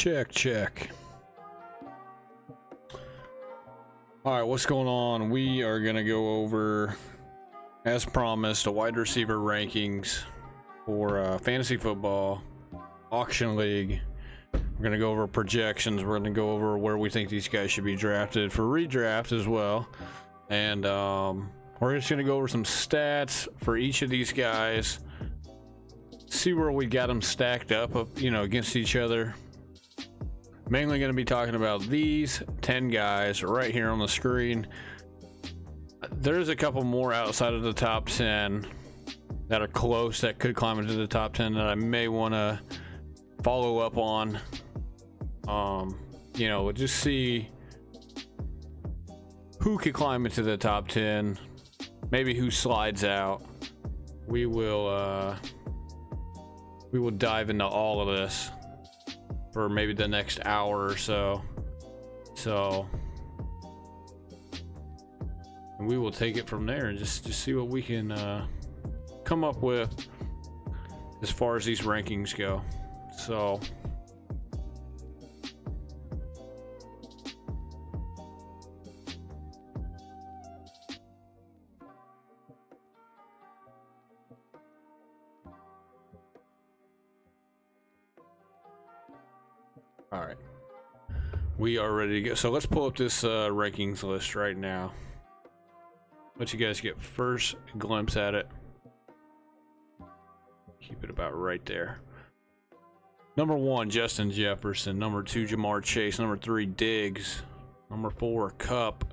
Check. All right, what's going on? We are going to go over, as promised, a wide receiver rankings for fantasy football, auction league. We're going to go over projections. We're going to go over where we think these guys should be drafted for redraft as well. And we're just going to go over some stats for each of these guys. See where we got them stacked up, against each other. Mainly going to be talking about these 10 guys right here on the screen. There's a couple more outside of the top 10 that are close that could climb into the top 10 that I may want to follow up on. We'll just see who could climb into the top 10, maybe who slides out. We will dive into all of this for maybe the next hour or so. And we will take it from there and just see what we can come up with as far as these rankings go. So all right, we are ready to go. So let's pull up this rankings list right now. Let you guys get first glimpse at it. Keep it about right there. Number 1, Justin Jefferson. Number 2, Jamar Chase. Number 3, Diggs. Number 4, Kupp.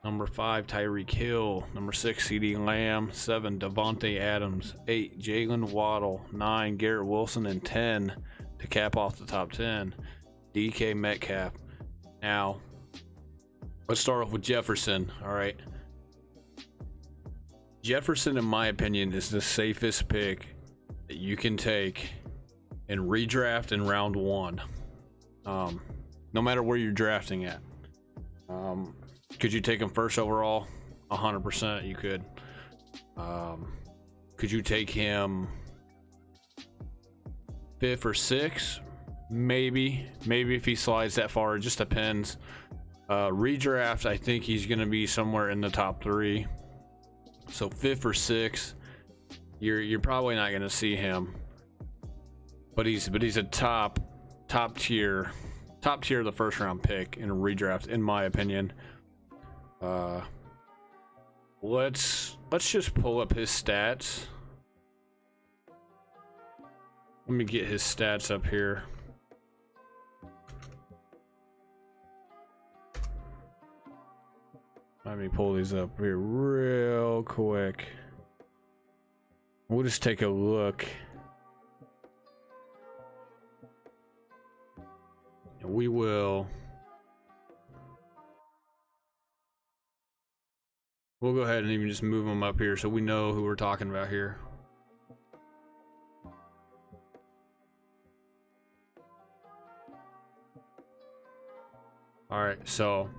Number 5, Tyreek Hill. Number 6, CeeDee Lamb. 7, Devante Adams. 8, Jalen Waddle. 9, Garrett Wilson. And 10, to cap off the top 10, DK Metcalf. Now, let's start off with Jefferson. All right. Jefferson, in my opinion, is the safest pick that you can take in redraft in round 1. No matter where you're drafting at. Could you take him first overall? 100% you could. Could you take him 5th or 6th? Maybe if he slides that far. It just depends. Redraft, I think he's going to be somewhere in the top 3. So 5th or 6th, you're probably not going to see him. But he's a top tier the first round pick in a redraft, in my opinion. Let's just pull up his stats. Let me get his stats up here. Let me pull these up here real quick. We'll just take a look. We'll go ahead and even just move them up here so we know who we're talking about here. All right, so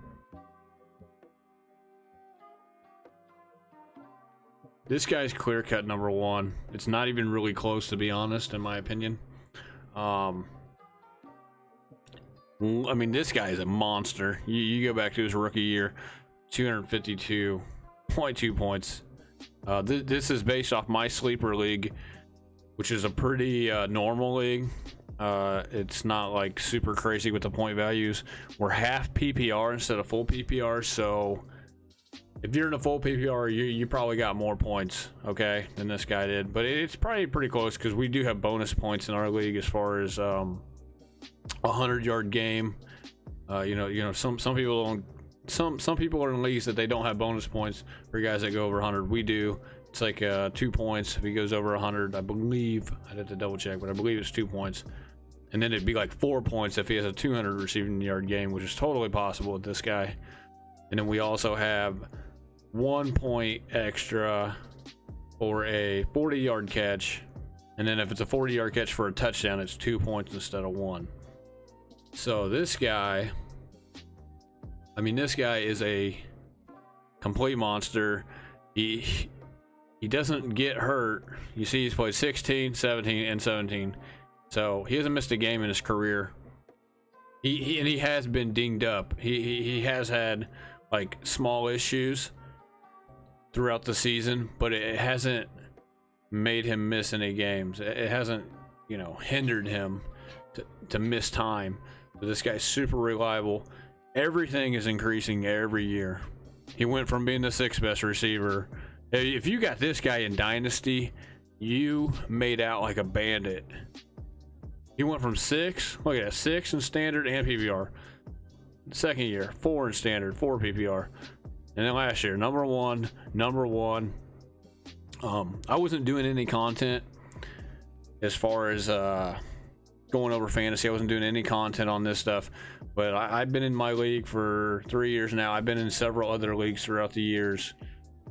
this guy's clear-cut number 1. It's not even really close, to be honest, in my opinion. I mean, this guy is a monster. You go back to his rookie year, 252.2 points. This is based off my sleeper league, which is a pretty normal league. It's not like super crazy with the point values. We're half PPR instead of full PPR, so if you're in a full PPR, you probably got more points, okay, than this guy did. But it's probably pretty close because we do have bonus points in our league as far as 100-yard game. Some people don't. Some people are in leagues that they don't have bonus points for guys that go over 100. We do. It's like 2 points if he goes over 100. I believe I'd have to double check, but I believe it's 2 points. And then it'd be like 4 points if he has a 200 receiving yard game, which is totally possible with this guy. And then we also have 1 point extra for a 40-yard catch. And then if it's a 40-yard catch for a touchdown, it's 2 points instead of 1. So this guy, this guy is a complete monster. He doesn't get hurt. You see, he's played 16, 17, and 17. So he hasn't missed a game in his career. He has been dinged up. He has had like small issues throughout the season, but it hasn't made him miss any games. It hasn't, you know, hindered him to miss time. But this guy's super reliable. Everything is increasing every year. He went from being the 6th best receiver. If you got this guy in Dynasty, you made out like a bandit. He went from 6, look at that, 6 in standard and PPR. Second year, 4 in standard, 4 PPR. And then last year, number one. I wasn't doing any content as far as going over fantasy. I wasn't doing any content on this stuff, but I've been in my league for 3 years now. I've been in several other leagues throughout the years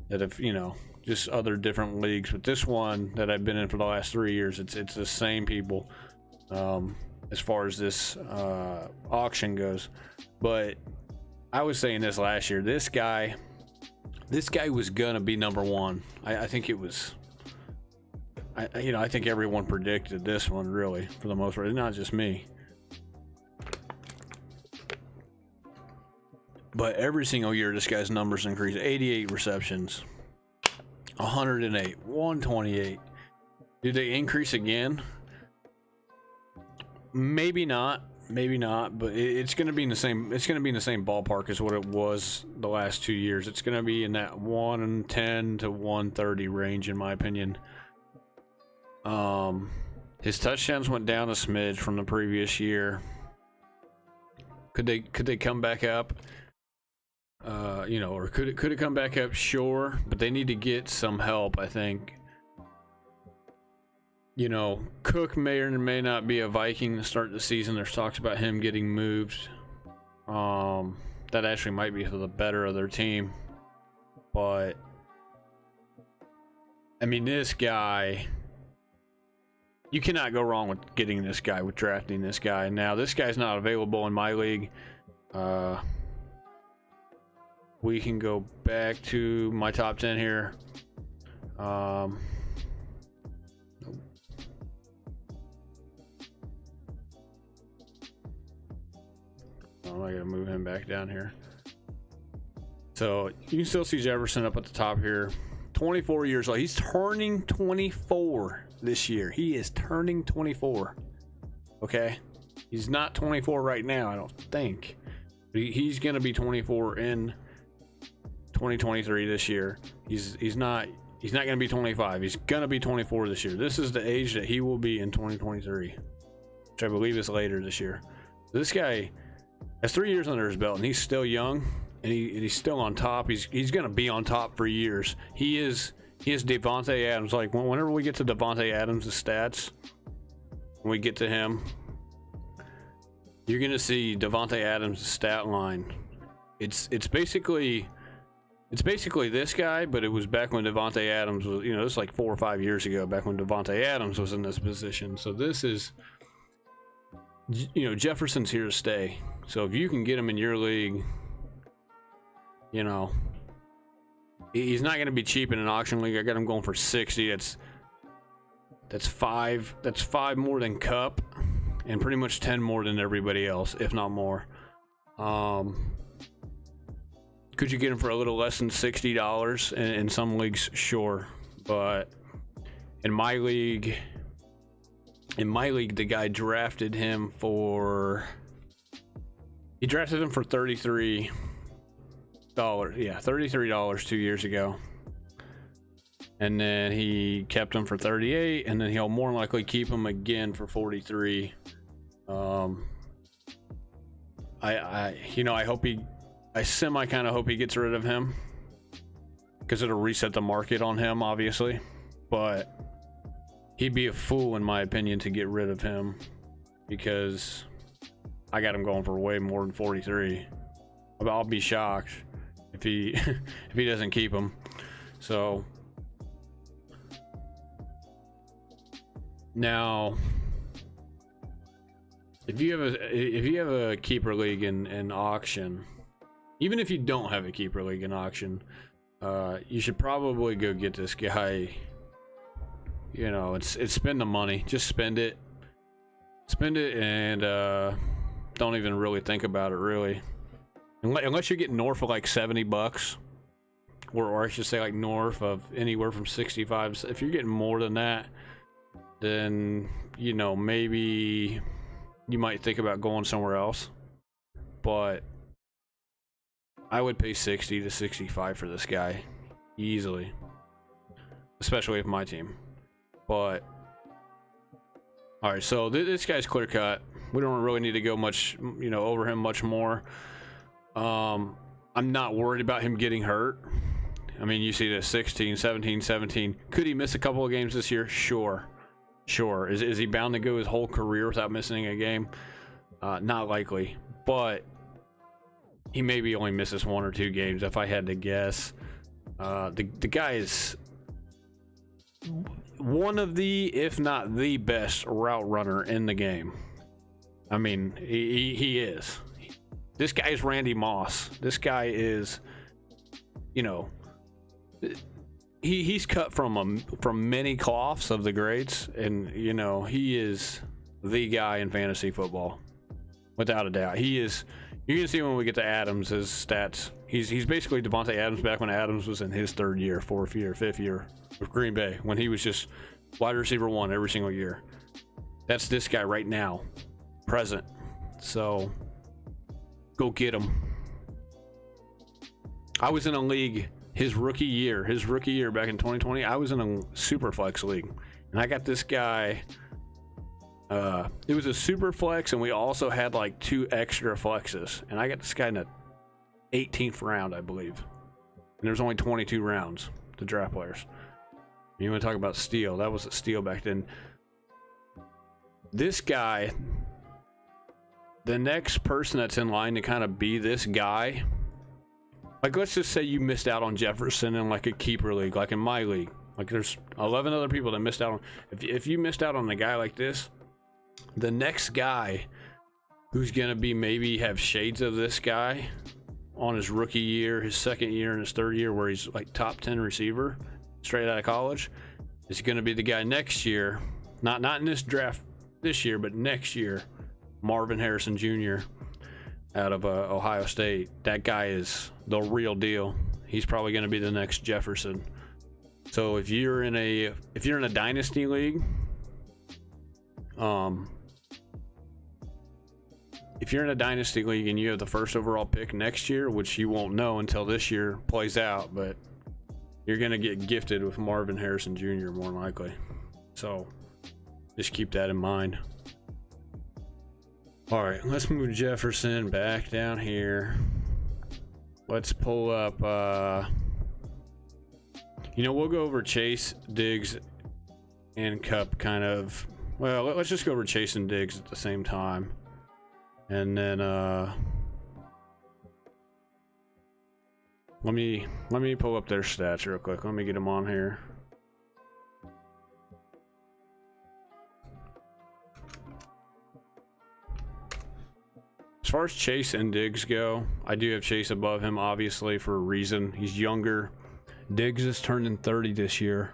that have, you know, just other different leagues. But this one that I've been in for the last 3 years, it's the same people as far as this auction goes. But I was saying this last year, this guy was gonna be number one. I think it was, I think everyone predicted this one, really, for the most part. It's not just me. But every single year, this guy's numbers increase. 88 receptions, 108, 128. Did they increase again? Maybe not, but it's going to be in the same. It's going to be in the same ballpark as what it was the last 2 years. It's going to be in that 110 to 130 range, in my opinion. His touchdowns went down a smidge from the previous year. Could they come back up? Or could it come back up? Sure, but they need to get some help, I think. You know, Cook may or may not be a Viking to start the season. There's talks about him getting moved. That actually might be for the better of their team. But I mean, this guy, you cannot go wrong with getting this guy, with drafting this guy. Now, this guy's not available in my league. We can go back to my top 10 here. I gotta move him back down here. So you can still see Jefferson up at the top here. 24 years old. He's turning 24 this year. He is turning 24. Okay, he's not 24 right now, I don't think. But he's gonna be 24 in 2023 this year. He's not gonna be 25. He's gonna be 24 this year. This is the age that he will be in 2023, which I believe is later this year. This guy has 3 years under his belt, and he's still young, and he's still on top. He's gonna be on top for years. He is Devante Adams. Like, whenever we get to Devante Adams' stats, when we get to him, you're gonna see Devante Adams' stat line. It's basically this guy, but it was back when Devante Adams was, this is like 4 or 5 years ago, back when Devante Adams was in this position. So this is, Jefferson's here to stay. So if you can get him in your league, he's not going to be cheap in an auction league. I got him going for 60. That's five more than Kupp, and pretty much 10 more than everybody else, if not more. Could you get him for a little less than $60 in some leagues? Sure, but in my league, the guy drafted him for. He drafted him for $33. Yeah, $33 2 years ago. And then he kept him for $38, and then he'll more likely keep him again for $43. I semi kind of hope he gets rid of him, because it'll reset the market on him, obviously. But he'd be a fool, in my opinion, to get rid of him, because I got him going for way more than 43. I'll be shocked if he if he doesn't keep him. So now, if you have a keeper league in auction, even if you don't have a keeper league in auction, you should probably go get this guy. It's spend the money. Just spend it, and don't even really think about it, really. Unless you're getting north of like $70, or I should say like north of anywhere from 65. If you're getting more than that, then, you know, maybe you might think about going somewhere else. But I would pay 60 to 65 for this guy easily, especially with my team. But all right, so this guy's clear cut. We don't really need to go much, you know, over him much more. I'm not worried about him getting hurt. I mean, you see this 16, 17, 17. Could he miss a couple of games this year? Sure. Is he bound to go his whole career without missing a game? Not likely, but he maybe only misses 1 or 2 games if I had to guess. The guy is one of the, if not the best route runner in the game. I mean, he is. This guy is Randy Moss. This guy is, you know, he's cut from many cloths of the greats, and you know, he is the guy in fantasy football, without a doubt. He is. You can see when we get to Adams, his stats. He's basically Devante Adams back when Adams was in his 3rd year, 4th year, 5th year with Green Bay, when he was just wide receiver 1 every single year. That's this guy right now, present. So go get him. I was in a league his rookie year back in 2020. I was in a super flex league, and I got this guy. It was a super flex, and we also had like 2 extra flexes, and I got this guy in the 18th round, I believe. And there's only 22 rounds to draft players. You want to talk about steal? That was a steal back then. This guy, the next person that's in line to kind of be this guy, like let's just say you missed out on Jefferson in like a keeper league, like in my league. Like there's 11 other people that missed out on. If you missed out on a guy like this, the next guy who's gonna be maybe have shades of this guy on his rookie year, his 2nd year, and his 3rd year, where he's like top 10 receiver straight out of college, is gonna be the guy next year. Not in this draft this year, but next year, Marvin Harrison Jr. out of Ohio State. That guy is the real deal. He's probably going to be the next Jefferson. So if you're in a dynasty league, if you're in a dynasty league and you have the 1st overall pick next year, which you won't know until this year plays out, but you're going to get gifted with Marvin Harrison Jr. more than likely. So just keep that in mind. All right, let's move Jefferson back down here. Let's pull up, you know, we'll go over Chase, Diggs, and Kupp kind of. Well, let's just go over Chase and Diggs at the same time. And then, let me pull up their stats real quick. Let me get them on here. As far as Chase and Diggs go, I do have Chase above him, obviously, for a reason. He's younger. Diggs is turning 30 this year.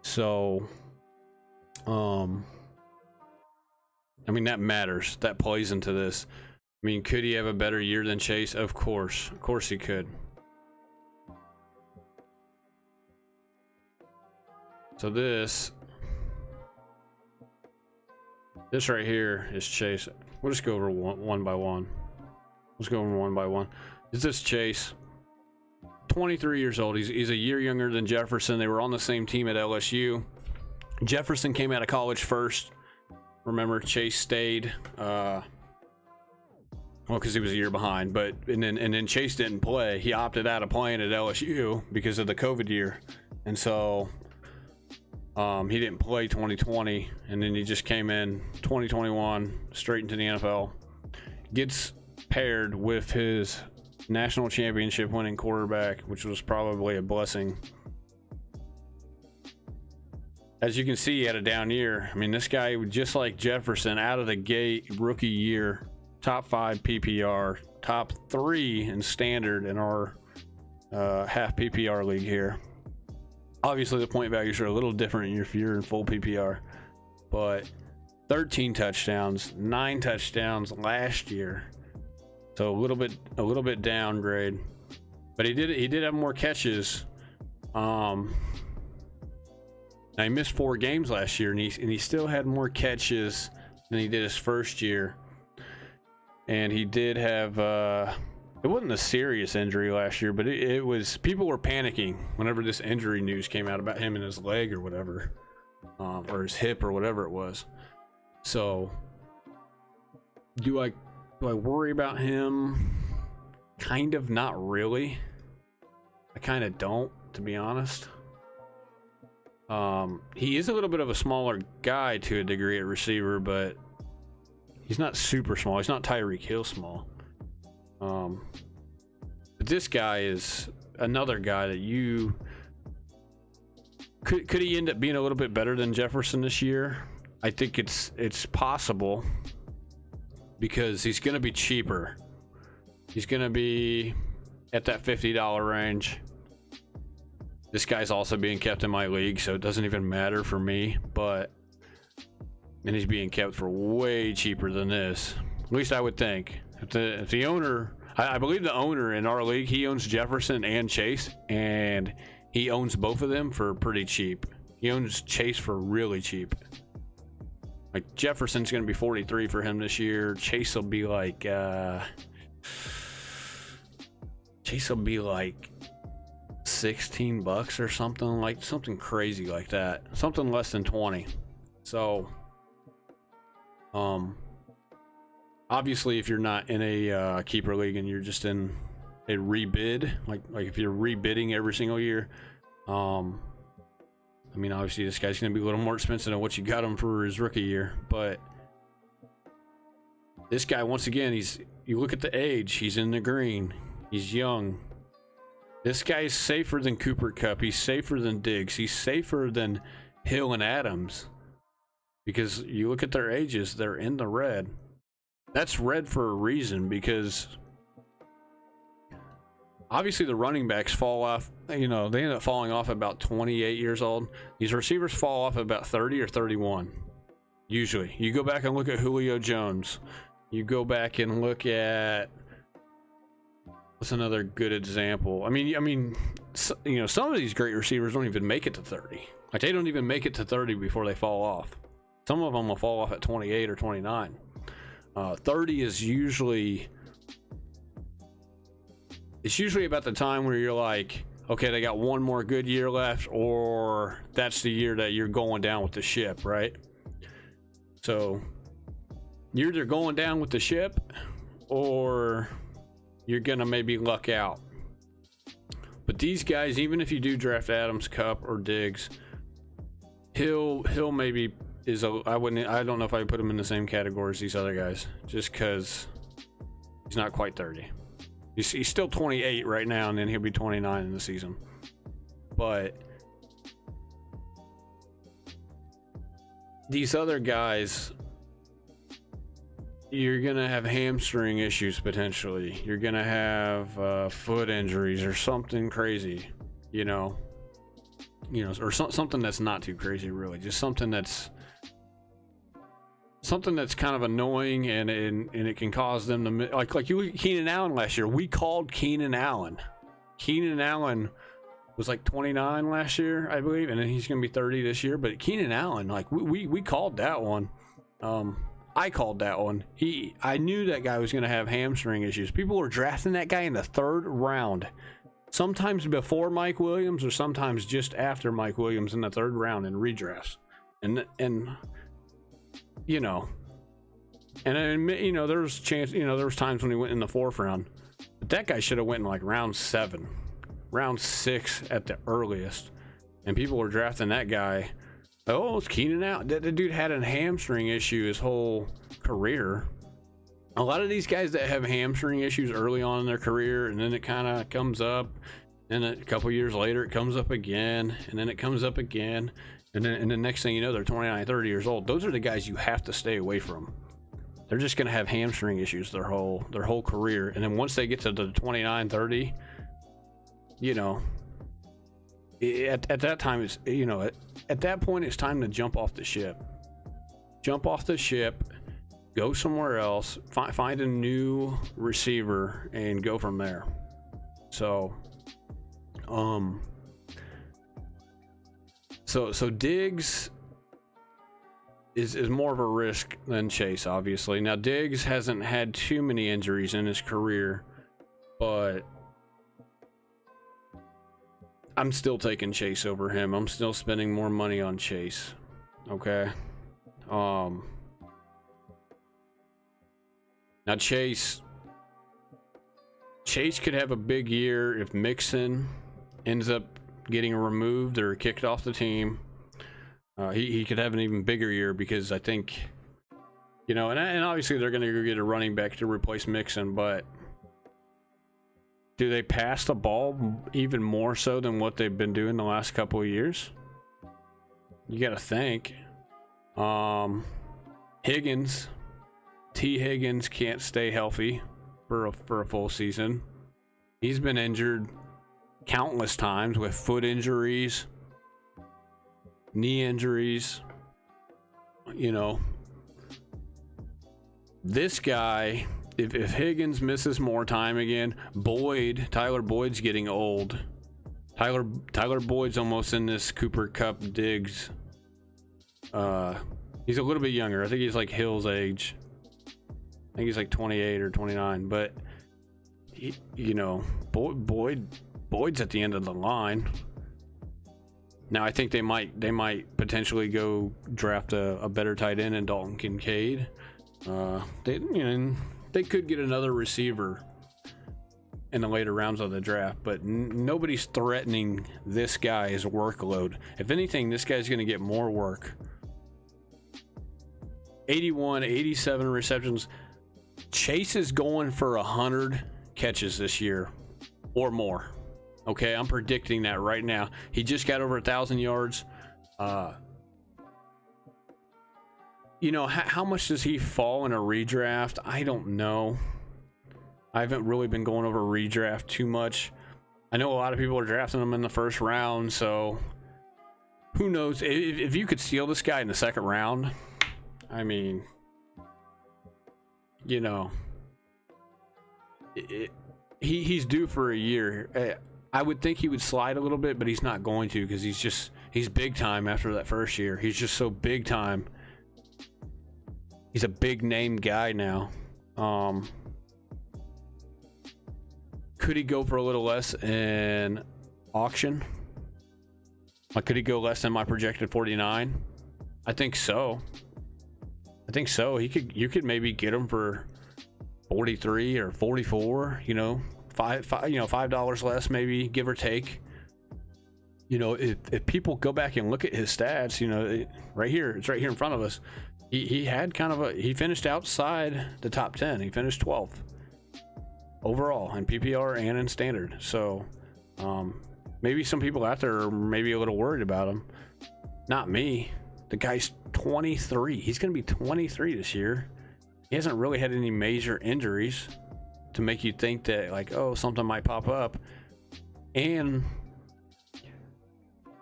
So, I mean, that matters. That plays into this. I mean, could he have a better year than Chase? Of course. Of course he could. So this right here is Chase. We'll just go over one by one. Let's go over one by one. Is this Chase? 23 years old. He's a year younger than Jefferson. They were on the same team at LSU. Jefferson came out of college first. Remember, Chase stayed. Well, because he was a year behind. But and then Chase didn't play. He opted out of playing at LSU because of the COVID year, and so he didn't play 2020, and then he just came in 2021 straight into the NFL. Gets paired with his national championship winning quarterback, which was probably a blessing. As you can see, he had a down year. I mean, this guy, just like Jefferson, out of the gate, rookie year, top 5 PPR, top 3 in standard in our half PPR league here. Obviously, the point values are a little different if you're in full PPR, but 13 touchdowns, 9 touchdowns last year. So a little bit downgrade. But he did have more catches. Now he missed 4 games last year, and he still had more catches than he did his first year. And he did have it wasn't a serious injury last year, but it was, people were panicking whenever this injury news came out about him and his leg or whatever, or his hip or whatever it was. So do I worry about him? Kind of, not really. I kind of don't, to be honest. He is a little bit of a smaller guy to a degree at receiver, but he's not super small. He's not Tyreek Hill small. But this guy is another guy that you could he end up being a little bit better than Jefferson this year? I think it's possible, because he's going to be cheaper. He's going to be at that $50 range. This guy's also being kept in my league, so it doesn't even matter for me, and he's being kept for way cheaper than this. At least I would think. If the owner, I believe the owner in our league, he owns Jefferson and Chase, and he owns both of them for pretty cheap. He owns Chase for really cheap. Like, Jefferson's going to be 43 for him this year. Chase will be like $16 or something crazy like that. Something less than 20. So, obviously, if you're not in a keeper league and you're just in a rebid, like if you're rebidding every single year, I mean, obviously this guy's going to be a little more expensive than what you got him for his rookie year. But this guy, once again, you look at the age, he's in the green, he's young. This guy's safer than Kupp. He's safer than Diggs. He's safer than Hill and Adams, because you look at their ages, they're in the red. That's red for a reason, because obviously the running backs fall off. They end up falling off about 28 years old. These receivers fall off about 30 or 31. Usually. You go back and look at Julio Jones. You go back and look at, what's another good example? I mean, some of these great receivers don't even make it to 30. Like, they don't even make it to 30 before they fall off. Some of them will fall off at 28 or 29. 30 is usually about the time where you're like, okay, they got one more good year left, or that's the year that you're going down with the ship, right? So you're either going down with the ship, or you're gonna maybe luck out. But these guys, even if you do draft Adams, Kupp, or Diggs, Hill maybe is I don't know if I would put him in the same category as these other guys, just because he's not quite 30. He's still 28 right now, and then he'll be 29 in the season. But these other guys, you're gonna have hamstring issues potentially. You're gonna have foot injuries or something crazy, or something that's not too crazy, really. Just something that's kind of annoying, and it can cause them to, like you look at Keenan Allen last year. We called Keenan Allen. Keenan Allen was like 29 last year, I believe, and then he's going to be 30 this year. But Keenan Allen, like we called that one. I called that one. I knew that guy was going to have hamstring issues. People were drafting that guy in the 3rd round, sometimes before Mike Williams or sometimes just after Mike Williams in the 3rd round in redrafts, and there was times when he went in the 4th round, but that guy should have went in like round 7, round 6 at the earliest, and people were drafting that guy. Oh, it's Keenan Allen. That dude had a hamstring issue his whole career. A lot of these guys that have hamstring issues early on in their career, and then it kind of comes up, and a couple years later it comes up again, and then it comes up again. And then next thing you know, they're 29, 30 years old. Those are the guys you have to stay away from. They're just going to have hamstring issues their whole career. And then once they get to the 29, 30, at that time, at that point, it's time to jump off the ship. jump off the ship, go somewhere else, find a new receiver, and go from there. So, so Diggs is more of a risk than Chase, obviously. Now, Diggs hasn't had too many injuries in his career, but I'm still taking Chase over him. I'm still spending more money on Chase. Okay. Now Chase could have a big year if Mixon ends up getting removed or kicked off the team. He could have an even bigger year because I think, you know, and obviously they're going to go get a running back to replace Mixon, but do they pass the ball even more so than what they've been doing the last couple of years? You got to think. Higgins, Higgins can't stay healthy for a full season. He's been injured countless times with foot injuries, knee injuries. You know, this guy, if Higgins misses more time again, Tyler Boyd's getting old. Tyler Boyd's almost in this Kupp Diggs. He's a little bit younger. I think he's like Hill's age. I think he's like 28 or 29. But you know, Boyd's at the end of the line. Now I think they might potentially go draft a better tight end in Dalton Kincaid. They could get another receiver in the later rounds of the draft, but nobody's threatening this guy's workload. If anything, this guy's going to get more work. 81, 87 receptions. Chase is going for 100 catches this year or more. Okay, I'm predicting that right now. He just got over 1,000 yards. You know, how much does he fall in a redraft? I don't know. I haven't really been going over redraft too much. I know a lot of people are drafting him in the first round, so who knows? If you could steal this guy in the second round, I mean, you know, he's due for a year. I would think he would slide a little bit, but he's not going to because he's big time after that first year. He's just so big time. He's a big name guy now. Could he go for a little less in auction? Like, could he go less than my projected 49? I think so. You could maybe get him for 43 or 44. You know, $5 less, maybe, give or take. You know, if people go back and look at his stats, you know, it's right here in front of us. He had he finished outside the top 10. He finished 12th overall in PPR and in standard. So maybe some people out there are maybe a little worried about him. Not me. The guy's 23. He's going to be 23 this year. He hasn't really had any major injuries to make you think that, like, oh, something might pop up. And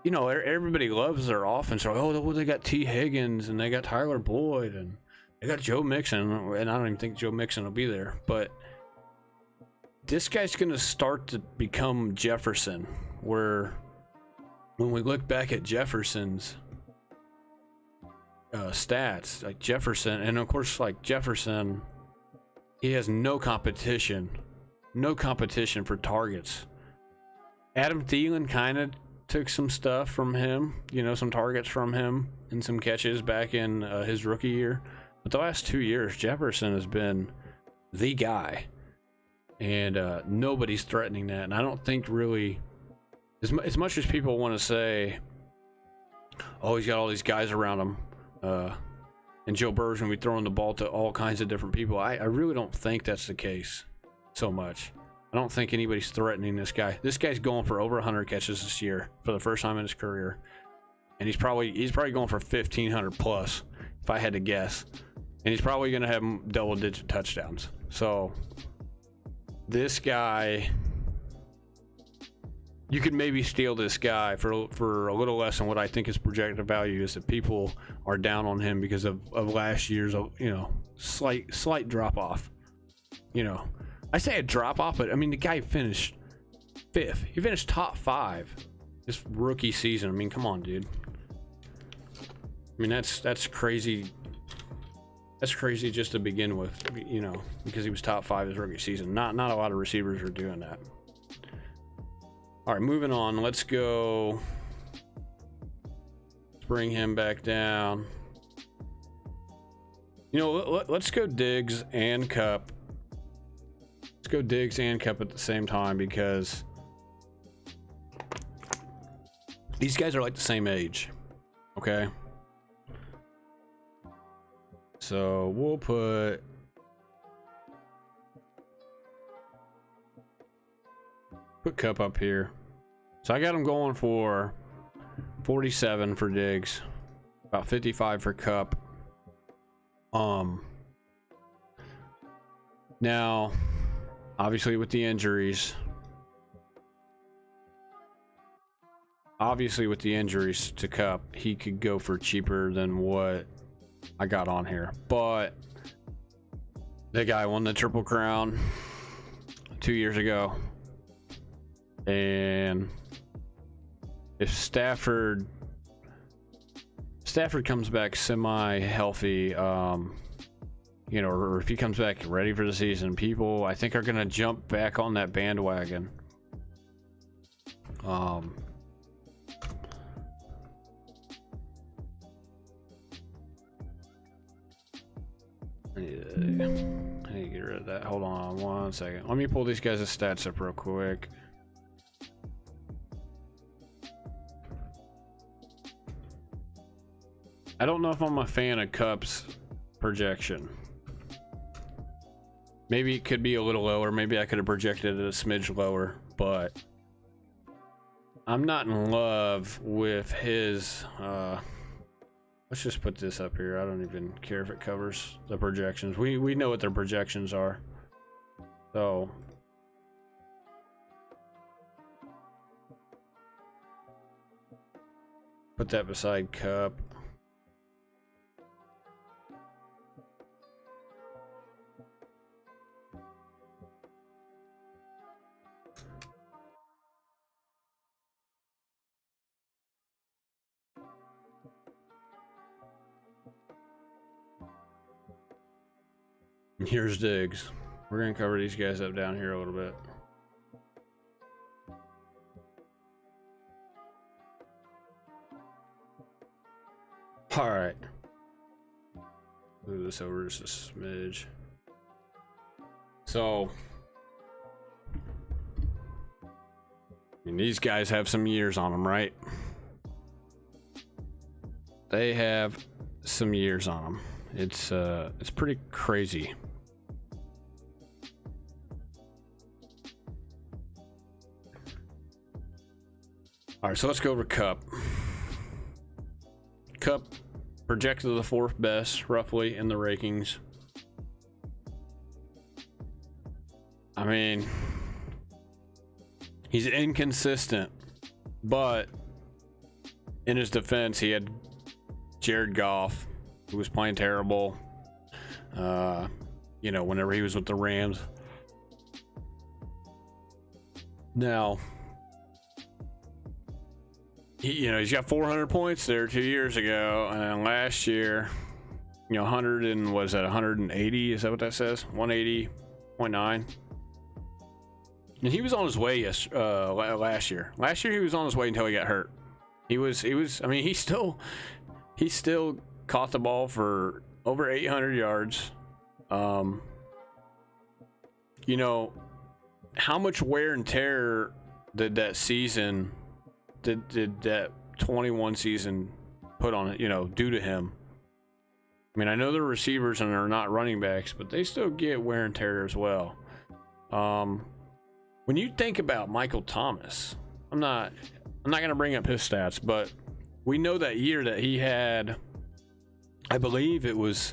you know, everybody loves their offense. Like, oh, well, they got T. Higgins and they got Tyler Boyd and they got Joe Mixon, and I don't even think Joe Mixon will be there. But this guy's going to start to become Jefferson, where when we look back at Jefferson's stats, like Jefferson, and of course, like Jefferson, he has no competition for targets. Adam Thielen kind of took some stuff from him, you know, some targets from him and some catches back in his rookie year. But the last 2 years, Jefferson has been the guy, and nobody's threatening that. And I don't think really, as much as people want to say, oh, he's got all these guys around him, and Joe Burrow's going to be throwing the ball to all kinds of different people, I really don't think that's the case so much. I don't think anybody's threatening this guy. This guy's going for over 100 catches this year for the first time in his career, and he's probably going for 1,500 plus, if I had to guess. And he's probably going to have double-digit touchdowns. So this guy, you could maybe steal this guy for a little less than what I think his projected value is. That people are down on him because of last year's, you know, slight drop off. You know, I say a drop off, but I mean the guy finished 5th. He finished top 5 this rookie season. I mean, come on, dude. I mean, that's crazy. That's crazy just to begin with, you know, because he was top 5 his rookie season. Not a lot of receivers are doing that. All right, moving on. Let's go. Let's bring him back down. You know, let's go Diggs and Kupp. Let's go Diggs and Kupp at the same time because these guys are like the same age. Okay. So we'll put Kupp up here. So I got him going for 47 for Diggs, about 55 for Kupp. Now, obviously with the injuries, to Kupp, he could go for cheaper than what I got on here. But the guy won the Triple Crown 2 years ago. And if Stafford comes back semi-healthy, you know, or if he comes back ready for the season, people I think are gonna jump back on that bandwagon. I need to get rid of that. Hold on 1 second. Let me pull these guys' stats up real quick. I don't know if I'm a fan of Kupp's projection. Maybe it could be a little lower. Maybe I could have projected it a smidge lower, but I'm not in love with his. Let's just put this up here. I don't even care if it covers the projections. We know what their projections are. So put that beside Kupp. Here's Diggs. We're gonna cover these guys up down here a little bit. All right. Move this over just a smidge. So, I mean, these guys have some years on them, right? They have some years on them. It's pretty crazy. All right, so let's go over Kupp. Kupp projected the 4th best, roughly, in the rankings. I mean, he's inconsistent, but in his defense, he had Jared Goff, who was playing terrible. You know, whenever he was with the Rams. Now, he's got 400 points there 2 years ago, and then last year, 100 and was that 180? Is that what that says? 180.9. And he was on his way last year. Last year he was on his way until he got hurt. He was. I mean, he still caught the ball for over 800 yards. How much wear and tear did that season? Did that 21 season put on it, due to him? I mean, I know they're receivers and they're not running backs, but they still get wear and tear as well. When you think about Michael Thomas, I'm not going to bring up his stats, but we know that year that he had, I believe it was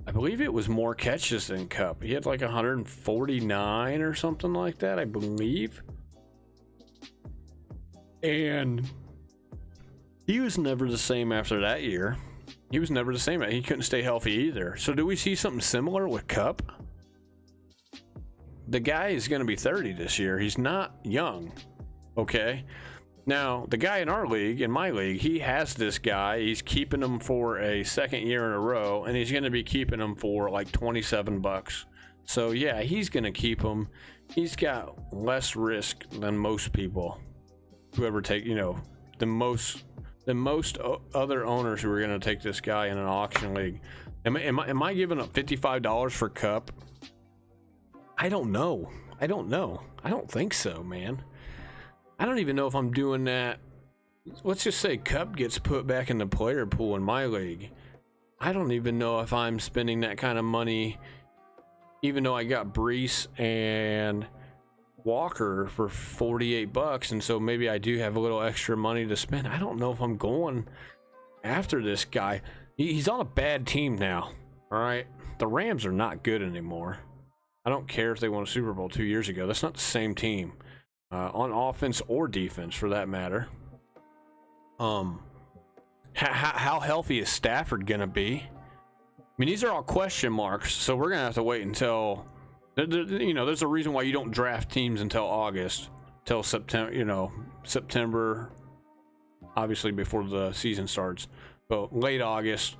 I believe it was more catches than Kupp. He had like 149 or something like that, I believe. And he was never the same after that year. He was never the same. He couldn't stay healthy either. So do we see something similar with Kupp? The guy is going to be 30 this year. He's not young. Okay. Now, the guy in our league, in my league, he has this guy. He's keeping him for a second year in a row, and he's going to be keeping him for like 27 bucks. So yeah, he's going to keep him. He's got less risk than most people who ever take, you know, the most other owners who are going to take this guy in an auction league. Am I giving up $55 for Kupp? I don't know. I don't think so, man. I don't even know if I'm doing that. Let's just say Kupp gets put back in the player pool in my league. I don't even know if I'm spending that kind of money, even though I got Brees and Walker for 48 bucks, and so maybe I do have a little extra money to spend. I don't know if I'm going after this guy. He's on a bad team now. All right, the Rams are not good anymore. I don't care if they won a Super Bowl 2 years ago. That's not the same team. On offense or defense, for that matter. How healthy is Stafford gonna be? I mean, these are all question marks, so we're gonna have to wait until, you know, there's a reason why you don't draft teams until August, till September. You know, September, obviously before the season starts, but late August,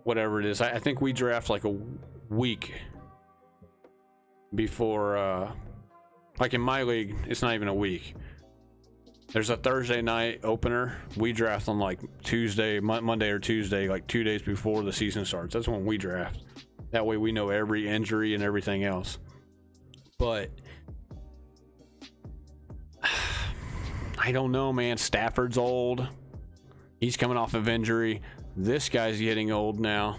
whatever it is. I think we draft like a week before. Like in my league, it's not even a week. There's a Thursday night opener. We draft on like Tuesday, Monday or Tuesday, like 2 days before the season starts. That's when we draft. That way we know every injury and everything else. But I don't know, man. Stafford's old. He's coming off of injury. This guy's getting old now.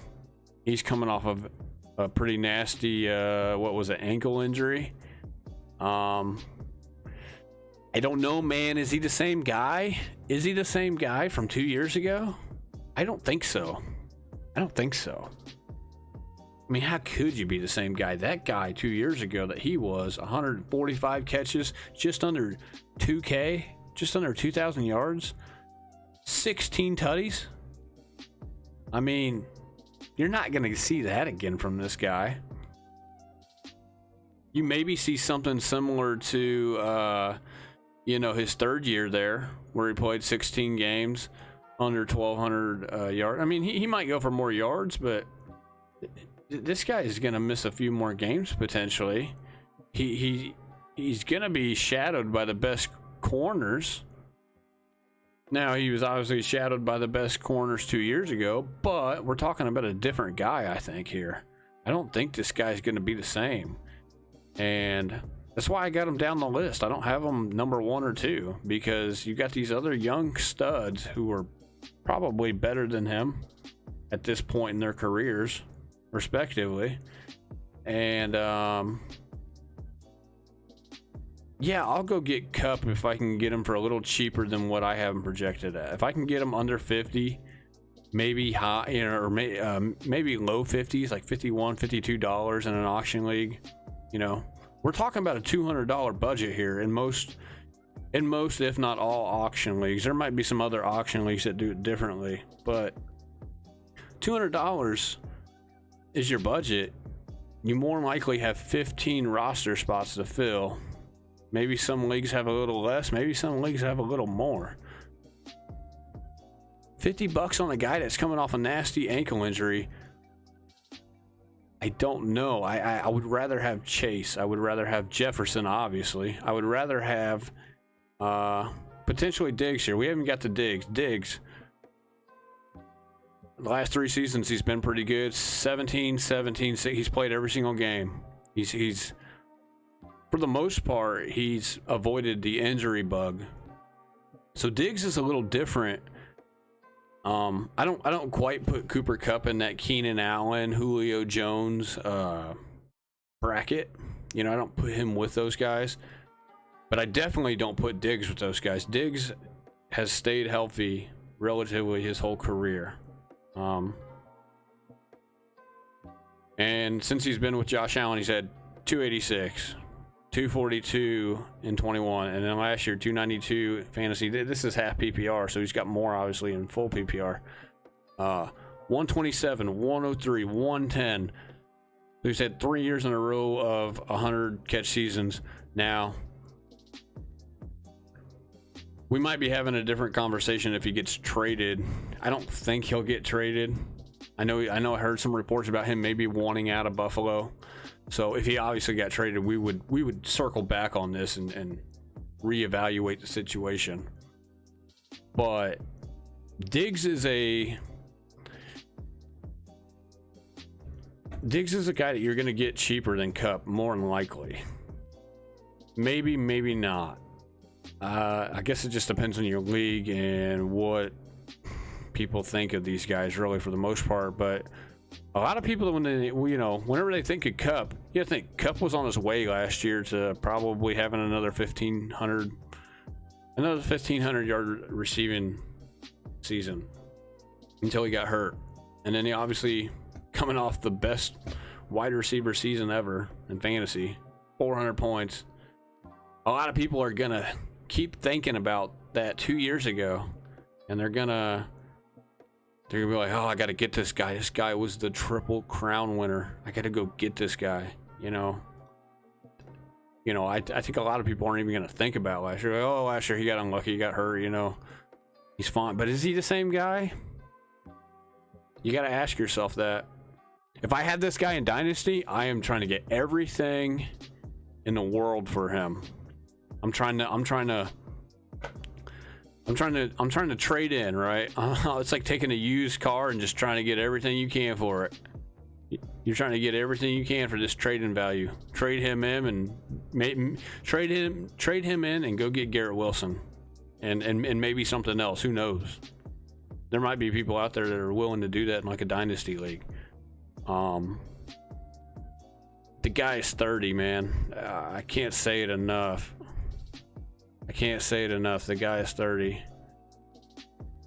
He's coming off of a pretty nasty, what was it, ankle injury. I don't know, man. Is he the same guy? Is he the same guy from 2 years ago? I don't think so. I mean, how could you be the same guy? That guy 2 years ago that he was, 145 catches, just under 2K, just under 2,000 yards, 16 tutties. I mean, you're not going to see that again from this guy. You maybe see something similar to, you know, his third year there, where he played 16 games, under 1,200 yards. I mean, he might go for more yards, but this guy is going to miss a few more games potentially. He's going to be shadowed by the best corners. Now, he was obviously shadowed by the best corners 2 years ago, but we're talking about a different guy, I think, here. I don't think this guy's going to be the same. And that's why I got him down the list. I don't have him number 1 or 2, because you got these other young studs who are probably better than him at this point in their careers, respectively. And yeah, I'll go get Kupp if I can get him for a little cheaper than what I have him projected at. If I can get him under 50, maybe high, you know, or maybe low 50s, like $51, $52 in an auction league. You know, we're talking about a $200 budget here in most, if not all, auction leagues. There might be some other auction leagues that do it differently, but $200 is your budget. You more likely have 15 roster spots to fill. Maybe some leagues have a little less. Maybe some leagues have a little more. $50 on a guy that's coming off a nasty ankle injury. I don't know. I would rather have Chase. I would rather have Jefferson, obviously. I would rather have potentially Diggs here. We haven't got the Diggs. Diggs, the last 3 seasons, he's been pretty good. 17, 17, 6. He's played every single game. He's for the most part, he's avoided the injury bug. So Diggs is a little different. I don't quite put Cooper Kupp in that Keenan Allen, Julio Jones bracket. You know, I don't put him with those guys. But I definitely don't put Diggs with those guys. Diggs has stayed healthy relatively his whole career. And since he's been with Josh Allen, he's had 286, 242 in 21, and then last year 292 fantasy. This is half PPR, so he's got more obviously in full PPR. 127, 103, 110. He's had 3 years in a row of 100 catch seasons. Now, we might be having a different conversation if he gets traded. I don't think he'll get traded. I know I heard some reports about him maybe wanting out of Buffalo. So if he obviously got traded, we would circle back on this and reevaluate the situation. But Diggs is a guy that you're going to get cheaper than Kupp, more than likely. Maybe not. I guess it just depends on your league and what people think of these guys, really, for the most part. But a lot of people, whenever they think of Kupp, you think Kupp was on his way last year to probably having another 1,500 yard receiving season until he got hurt, and then he obviously coming off the best wide receiver season ever in fantasy, 400 points. A lot of people are gonna keep thinking about that 2 years ago, and they're gonna be like, oh, I gotta get this guy. This guy was the Triple Crown winner. I gotta go get this guy. I think a lot of people aren't even gonna think about last year. Like, oh, last year he got unlucky, he got hurt. He's fine, but is he the same guy? You gotta ask yourself that. If I had this guy in Dynasty, I am trying to get everything in the world for him. I'm trying to trade in, right? It's like taking a used car and just trying to get everything you can for it. You're trying to get everything you can for this trade-in value. Trade him in and go get Garrett Wilson, and maybe something else. Who knows? There might be people out there that are willing to do that in like a dynasty league. The guy is 30, man. I can't say it enough. The guy is 30.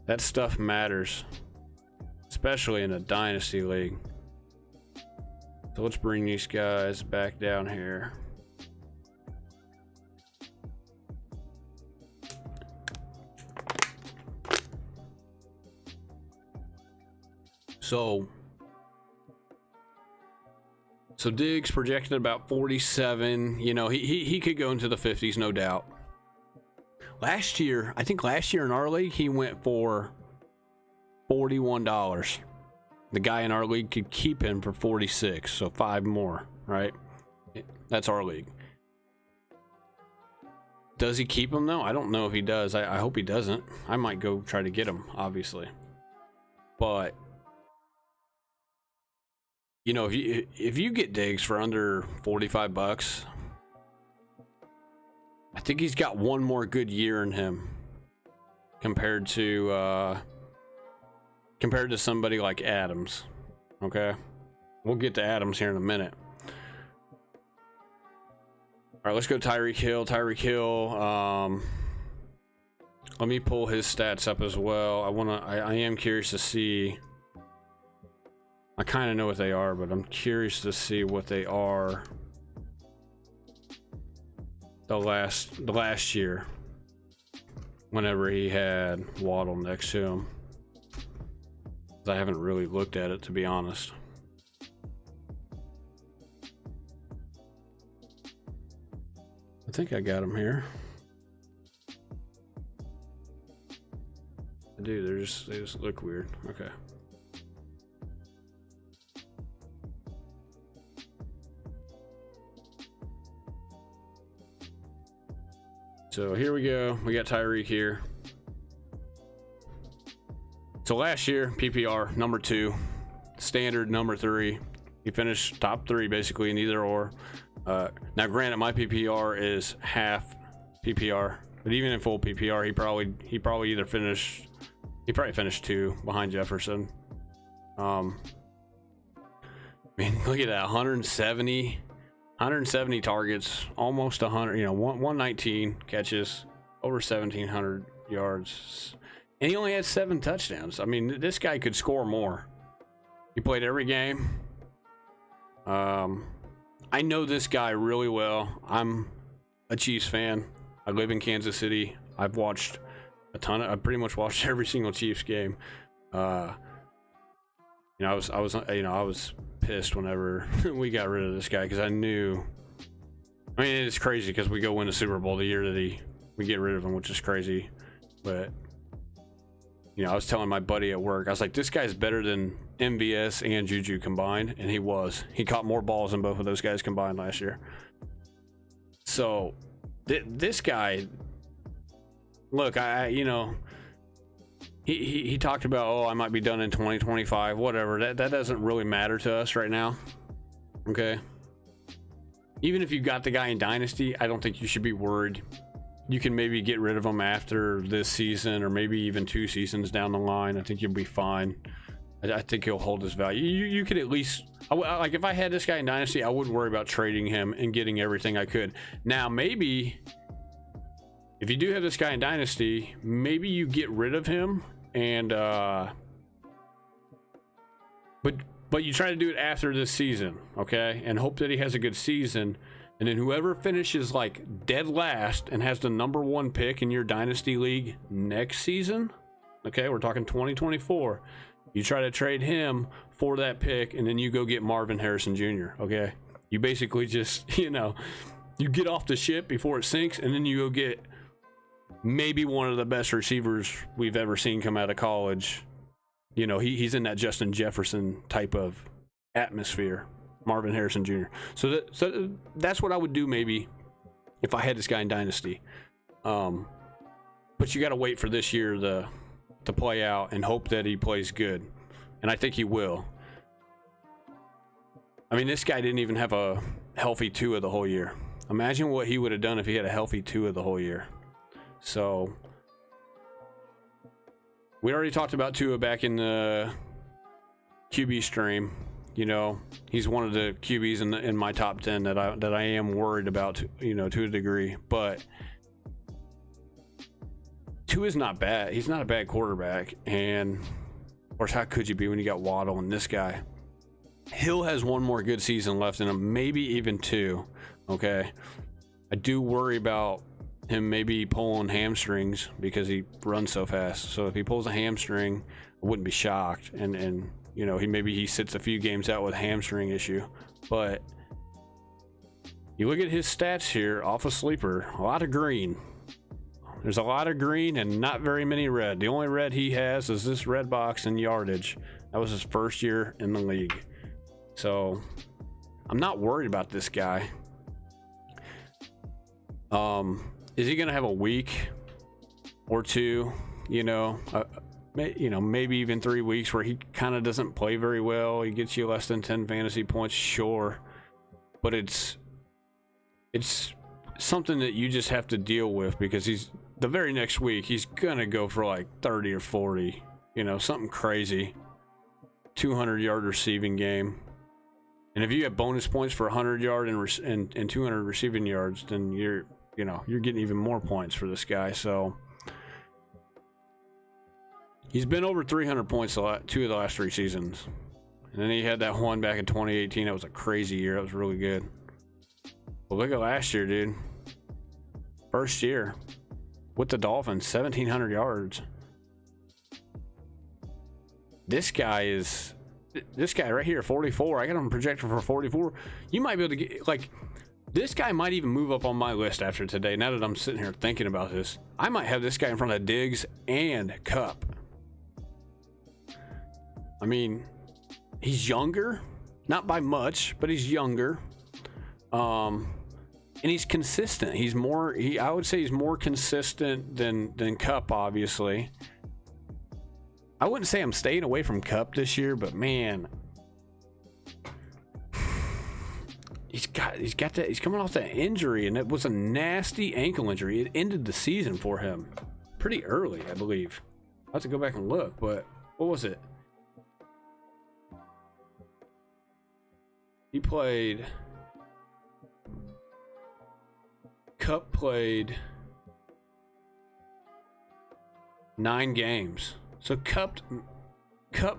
That stuff matters, especially in a dynasty league. So let's bring these guys back down here. So Diggs projected about 47. He could go into the 50s, no doubt. I think last year in our league, he went for $41. The guy in our league could keep him for 46, so 5 more, right? That's our league. Does he keep him though? I don't know if he does. I hope he doesn't. I might go try to get him, obviously. But if you get Diggs for under $45, I think he's got one more good year in him compared to somebody like Adams. Okay, we'll get to Adams here in a minute. All right, let's go Tyreek Hill. Let me pull his stats up as well. I am curious to see. I kind of know what they are, but I'm curious to see what they are. The last year, whenever he had Waddle next to him. I haven't really looked at it, to be honest. I think I got him here. I do. They just look weird. Okay. So here we go. We got Tyreek here. So last year, PPR number 2, standard number 3. He finished top 3 basically in either or. Now, granted, my PPR is half PPR, but even in full PPR, he probably finished 2 behind Jefferson. I mean, look at that, 170 targets, almost 100. 119 catches, over 1,700 yards. And he only had 7 touchdowns. I mean, this guy could score more. He played every game. I know this guy really well. I'm a Chiefs fan. I live in Kansas City. I've watched I pretty much watched every single Chiefs game. I was pissed whenever we got rid of this guy because I knew. I mean, it's crazy because we go win the Super Bowl the year that we get rid of him, which is crazy. But I was telling my buddy at work, I was like, this guy's better than MVS and Juju combined, and he was. He caught more balls than both of those guys combined last year. So this guy, look, he talked about, oh, I might be done in 2025, whatever. That doesn't really matter to us right now. Okay. Even if you got the guy in Dynasty, I don't think you should be worried. You can maybe get rid of him after this season or maybe even 2 seasons down the line. I think you'll be fine. I think he'll hold his value. You could at least, like, if I had this guy in Dynasty, I wouldn't worry about trading him and getting everything I could. Now, maybe if you do have this guy in Dynasty, maybe you get rid of him and but you try to do it after this season, okay? And hope that he has a good season. And then whoever finishes like dead last and has the #1 pick in your Dynasty League next season, okay, we're talking 2024, you try to trade him for that pick, and then you go get Marvin Harrison Jr., okay? You basically just, you get off the ship before it sinks, and then you go get maybe one of the best receivers we've ever seen come out of college. He's in that Justin Jefferson type of atmosphere. Marvin Harrison Jr. So that's what I would do maybe if I had this guy in Dynasty. But you got to wait for this year to play out and hope that he plays good. And I think he will. I mean, this guy didn't even have a healthy Tua the whole year. Imagine what he would have done if he had a healthy Tua the whole year. So we already talked about Tua back in the QB stream. He's one of the QBs in my top 10 that I am worried about, to a degree. But Tua is not bad. He's not a bad quarterback. And of course, how could you be when you got Waddle and this guy? Hill has one more good season left in him, maybe even 2. Okay, I do worry about him maybe pulling hamstrings because he runs so fast. So if he pulls a hamstring, I wouldn't be shocked. And he sits a few games out with a hamstring issue. But you look at his stats here off a sleeper, a lot of green. There's a lot of green and not very many red. The only red he has is this red box and yardage. That was his first year in the league. So I'm not worried about this guy. Is he going to have a week or 2, maybe even 3 weeks where he kind of doesn't play very well? He gets you less than 10 fantasy points, sure. But it's something that you just have to deal with because the very next week, he's going to go for like 30 or 40, something crazy. 200-yard receiving game. And if you have bonus points for 100-yard and 200 receiving yards, then you're getting even more points for this guy. So he's been over 300 points 2 of the last 3 seasons. And then he had that one back in 2018. That was a crazy year. That was really good. But look at last year, dude. First year with the Dolphins, 1,700 yards. This guy right here, 44. I got him projected for 44. You might be able to get, this guy might even move up on my list after today. Now that I'm sitting here thinking about this, I might have this guy in front of Diggs and Kupp. I mean, he's younger, not by much, but he's younger. And he's consistent. I would say he's more consistent than Kupp, obviously. I wouldn't say I'm staying away from Kupp this year, but man, he's coming off that injury, and it was a nasty ankle injury. It ended the season for him pretty early, I believe. I'll have to go back and look, but what was it? Kupp played 9 games. So Kupp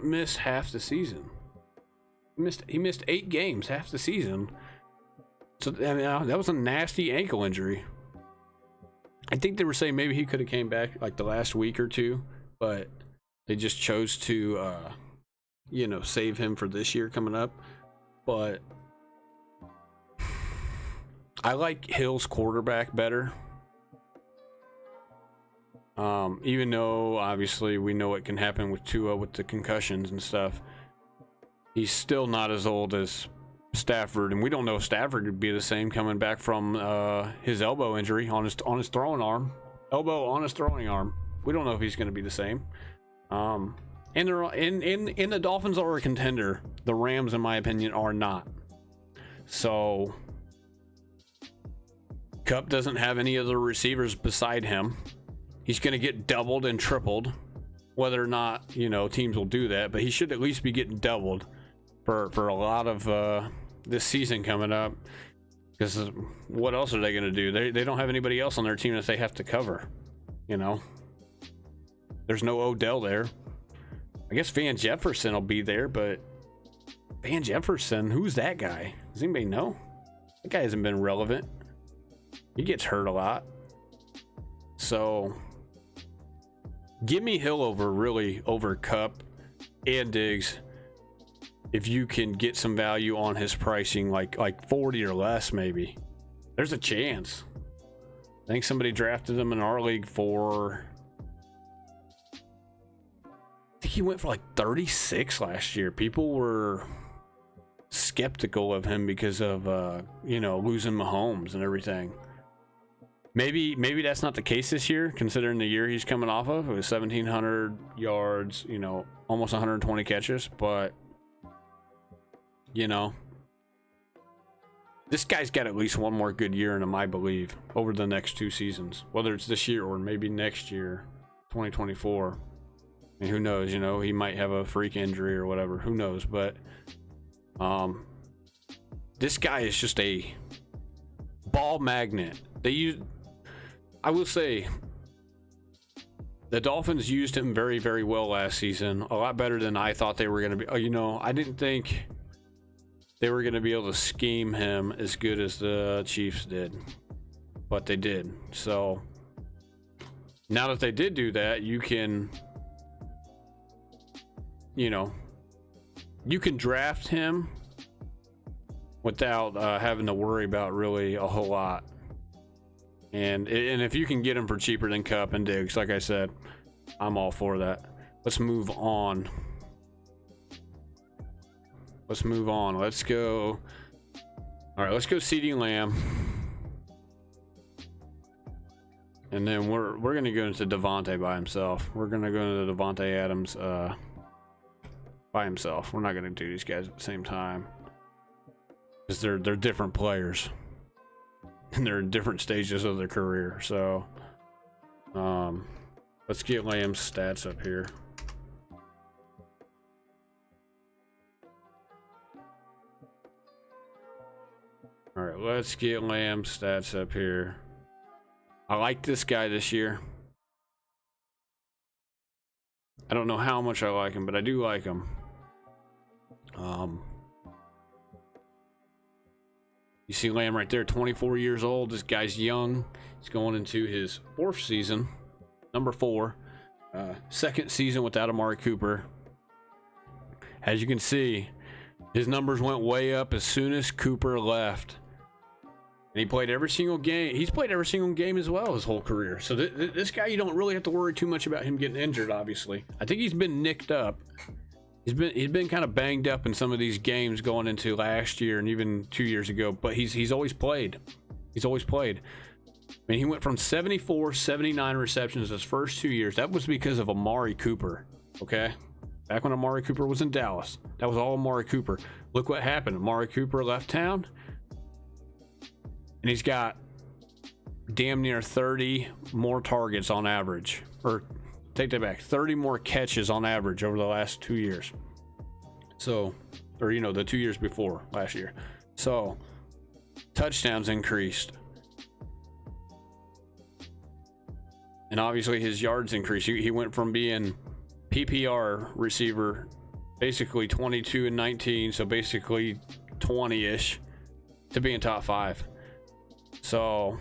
missed half the season. He missed 8 games, half the season. So I mean, that was a nasty ankle injury. I think they were saying maybe he could have came back like the last week or two, but they just chose to, you know, save him for this year coming up. But I like Hill's quarterback better. Even though obviously we know what can happen with Tua with the concussions and stuff, he's still not as old as Stafford, and we don't know if Stafford would be the same coming back from his elbow injury on his throwing arm, elbow on his throwing arm. We don't know if he's going to be the same. And they're in the Dolphins are a contender. The Rams, in my opinion, are not. So Kupp doesn't have any other receivers beside him. He's going to get doubled and tripled, whether or not, you know, teams will do that, but he should at least be getting doubled for a lot of this season coming up, because what else are they going to do? They don't have anybody else on their team that they have to cover, you know. There's no Odell there. I guess Van Jefferson will be there, but Van Jefferson, who's that guy? Does anybody know? That guy hasn't been relevant. He gets hurt a lot. So give me Hill over Kupp and Diggs if you can get some value on his pricing, like 40 or less maybe. There's a chance. I think somebody drafted him in our league for, I think he went for like 36 last year. People were skeptical of him because of you know, losing Mahomes and everything. Maybe that's not the case this year, considering the year he's coming off of. It was 1,700 yards, you know, almost 120 catches. But, you know, this guy's got at least one more good year in him, I believe, over the next 2 seasons. Whether it's this year or maybe next year, 2024. And who knows, you know, he might have a freak injury or whatever. Who knows? But this guy is just a ball magnet. I will say, the Dolphins used him very, very well last season. A lot better than I thought they were going to be. You know, I didn't think they were going to be able to scheme him as good as the Chiefs did. But they did. So, now that they did do that, you can, you know, you can draft him without having to worry about really a whole lot. And if you can get him for cheaper than Kupp and Diggs, like I said, I'm all for that. Let's move on. Let's go. All right, let's go CeeDee Lamb. And then we're going to go into Devante by himself. We're going to go into Devante Adams by himself. We're not going to do these guys at the same time, because they're different players. And they're in different stages of their career. So let's get Lamb's stats up here. All right, let's get Lamb's stats up here. I like this guy this year. I don't know how much I like him, but I do like him. You see Lamb right there, 24 years old. This guy's young. He's going into his 4th season, number 4. 2nd season without Amari Cooper. As you can see, his numbers went way up as soon as Cooper left. And he played every single game. He's played every single game as well his whole career. So this guy, you don't really have to worry too much about him getting injured, obviously. I think he's been nicked up. He's been kind of banged up in some of these games going into last year and even 2 years ago, but he's always played. He's always played. I mean, he went from 74, 79 receptions his first 2 years. That was because of Amari Cooper, okay? Back when Amari Cooper was in Dallas. That was all Amari Cooper. Look what happened. Amari Cooper left town, and he's got damn near 30 more targets on average. Or take that back, 30 more catches on average over the last 2 years. So, or, you know, the 2 years before last year. So, touchdowns increased. And obviously his yards increased. He went from being PPR receiver basically 22 and 19, so basically 20-ish to be in top 5. So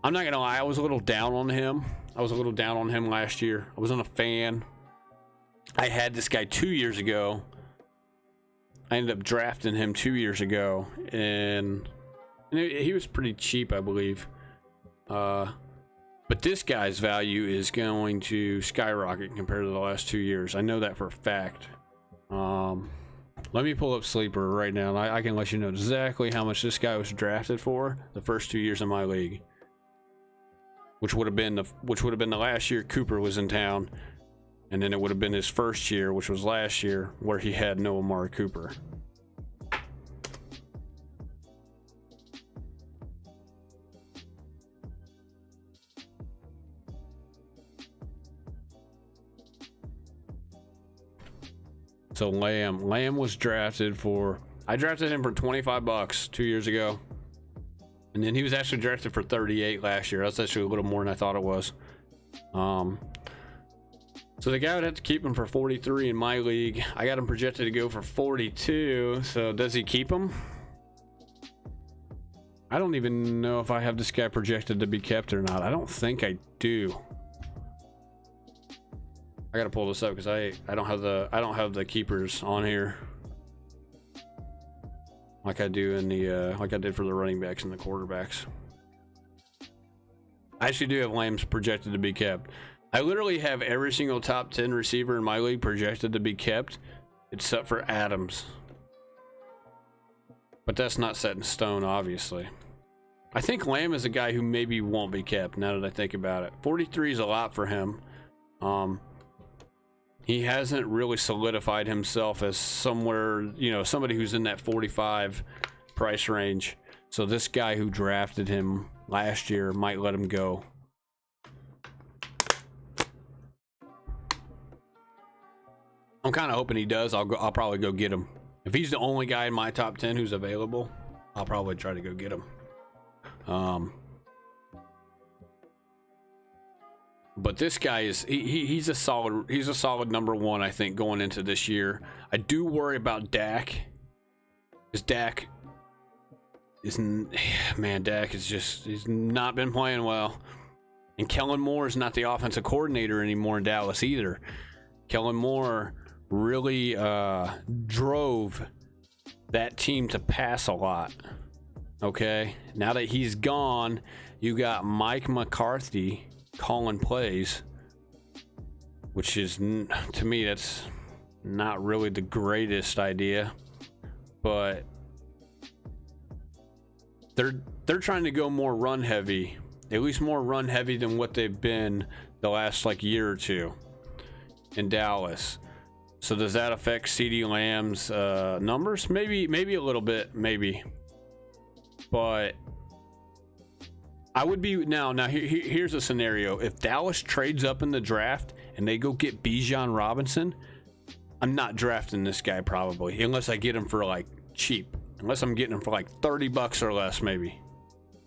I'm not gonna lie, I was a little down on him. Last year. I wasn't a fan. I had this guy 2 years ago. I ended up drafting him 2 years ago, and he was pretty cheap, I believe. But this guy's value is going to skyrocket compared to the last 2 years. I know that for a fact. Let me pull up Sleeper right now, and I can let you know exactly how much this guy was drafted for the first 2 years of my league, which would have been the last year Cooper was in town, and then it would have been his first year, which was last year, where he had no Amari Cooper. So Lamb was drafted for, I drafted him for $25 2 years ago. And then he was actually drafted for 38 last year. That's actually a little more than I thought it was. So the guy would have to keep him for 43 in my league. I got him projected to go for 42. So does he keep him? I don't even know if I have this guy projected to be kept or not. I don't think I do. I gotta pull this up because I don't have the keepers on here like I do in the like I did for the running backs and the quarterbacks. I actually do have Lamb's projected to be kept. I literally have every single top 10 receiver in my league projected to be kept except for Adams, but that's not set in stone, obviously. I think Lamb is a guy who maybe won't be kept now that I think about it. 43 is a lot for him. He hasn't really solidified himself as somewhere, you know, somebody who's in that 45 price range. So this guy who drafted him last year might let him go. I'm kind of hoping he does. I'll probably go get him. If he's the only guy in my top 10 who's available, I'll probably try to go get him. But this guy is he's a solid number one, I think, going into this year. I do worry about Dak, because Dak is, man, Dak is just, he's not been playing well, and Kellen Moore is not the offensive coordinator anymore in Dallas either. Kellen Moore really drove that team to pass a lot. Okay, now that he's gone, you got Mike McCarthy calling plays, which is, to me, that's not really the greatest idea, but they're trying to go more run heavy, at least more run heavy than what they've been the last like year or two in Dallas. So does that affect CeeDee Lamb's numbers? Maybe a little bit, maybe, but I would be now. Here's a scenario: if Dallas trades up in the draft and they go get Bijan Robinson, I'm not drafting this guy probably, unless I get him for like cheap. Unless I'm getting him for like $30 or less, maybe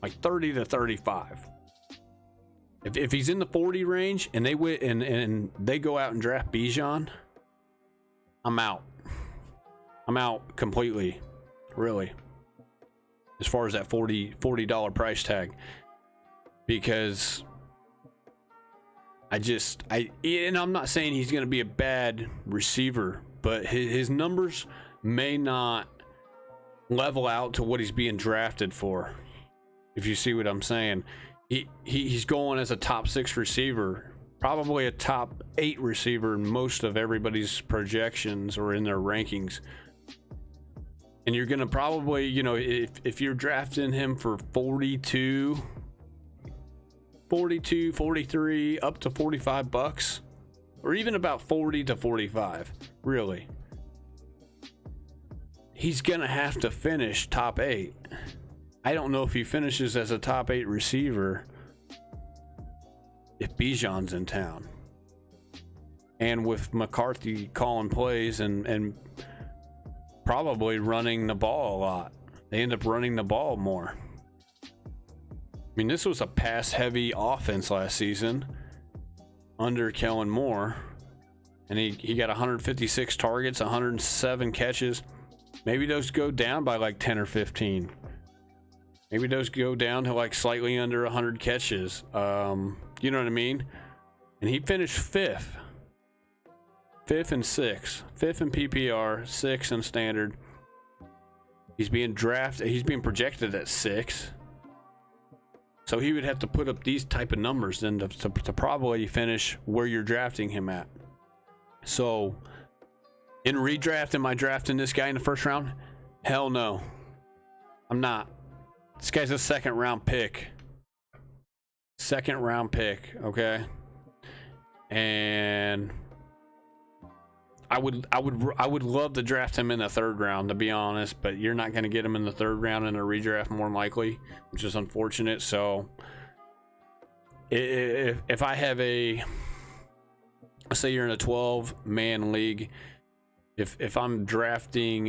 like 30 to 35. If he's in the 40 range and they and they go out and draft Bijan, I'm out. I'm out completely, really. As far as that $40 price tag. Because and I'm not saying he's going to be a bad receiver, but his numbers may not level out to what he's being drafted for, if you see what I'm saying. He's going as a top 6 receiver, probably a top 8 receiver in most of everybody's projections or in their rankings. And you're going to probably, you know, if you're drafting him for 42, 43, up to $45, or even about 40 to 45, really, he's gonna have to finish top 8. I don't know if he finishes as a top 8 receiver if Bijan's in town, and with McCarthy calling plays and probably running the ball a lot. They end up running the ball more. I mean, this was a pass-heavy offense last season under Kellen Moore, and he got 156 targets, 107 catches. Maybe those go down by like 10 or 15. Maybe those go down to like slightly under 100 catches. You know what I mean? And he finished fifth and sixth, fifth in PPR, sixth in standard. He's being drafted. He's being projected at 6. So he would have to put up these type of numbers then to probably finish where you're drafting him at. So in redraft, am I drafting this guy in the first round? Hell no. I'm not. This guy's a second round pick. Second round pick, okay? And I would love to draft him in the third round, to be honest, but you're not going to get him in the third round in a redraft more than likely, which is unfortunate. So if I have let's say you're in a 12-man league, if I'm drafting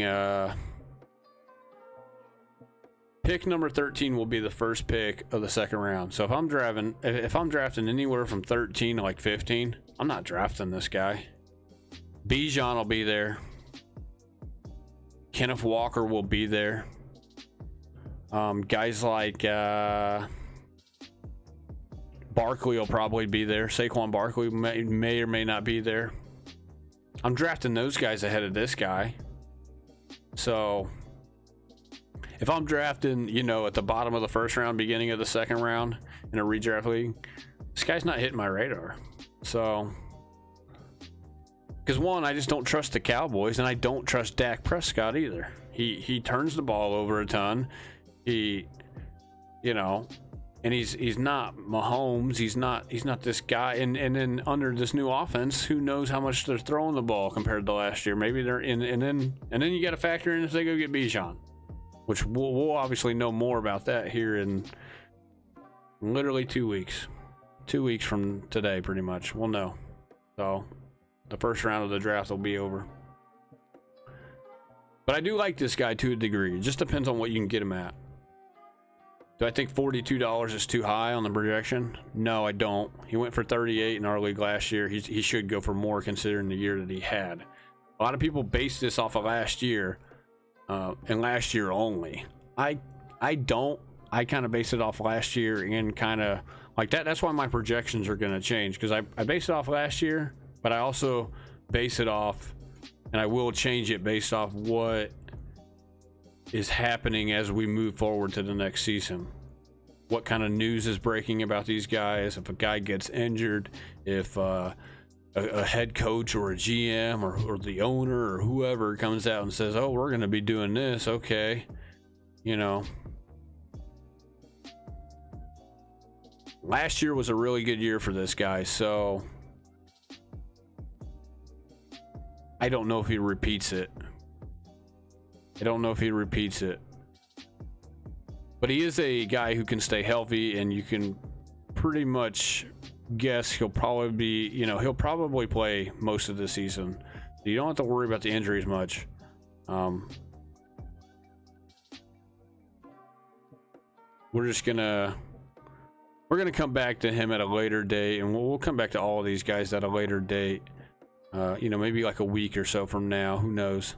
pick number 13 will be the first pick of the second round. So if I'm drafting anywhere from 13 to like 15, I'm not drafting this guy. Bijan will be there. Kenneth Walker will be there. Guys like Barkley will probably be there. Saquon Barkley may or may not be there. I'm drafting those guys ahead of this guy. So if I'm drafting, you know, at the bottom of the first round, beginning of the second round in a redraft league, this guy's not hitting my radar. So, because one, I just don't trust the Cowboys, and I don't trust Dak Prescott either. He turns the ball over a ton. You know, and he's not Mahomes. He's not this guy. And then under this new offense, who knows how much they're throwing the ball compared to last year? Maybe they're in, and then you got to factor in if they go get Bijan, which we'll obviously know more about that here in literally 2 weeks. 2 weeks from today, pretty much. We'll know. So the first round of the draft will be over. But I do like this guy to a degree. It just depends on what you can get him at. Do I think $42 is too high on the projection? No, I don't. He went for 38 in our league last year. He should go for more considering the year that he had. A lot of people base this off of last year, and last year only. I don't. I kind of base it off last year and kind of like that. That's why my projections are going to change, because I base it off last year, but I also base it off, and I will change it based off what is happening as we move forward to the next season. What kind of news is breaking about these guys? If a guy gets injured, if a head coach or a GM or the owner or whoever comes out and says, oh, we're going to be doing this, okay, you know. Last year was a really good year for this guy, so I don't know if he repeats it. But he is a guy who can stay healthy, and you can pretty much guess he'll probably be, you know, he'll probably play most of the season. So you don't have to worry about the injuries much. We're gonna come back to him at a later date, and we'll come back to all of these guys at a later date. You know, maybe like a week or so from now. Who knows?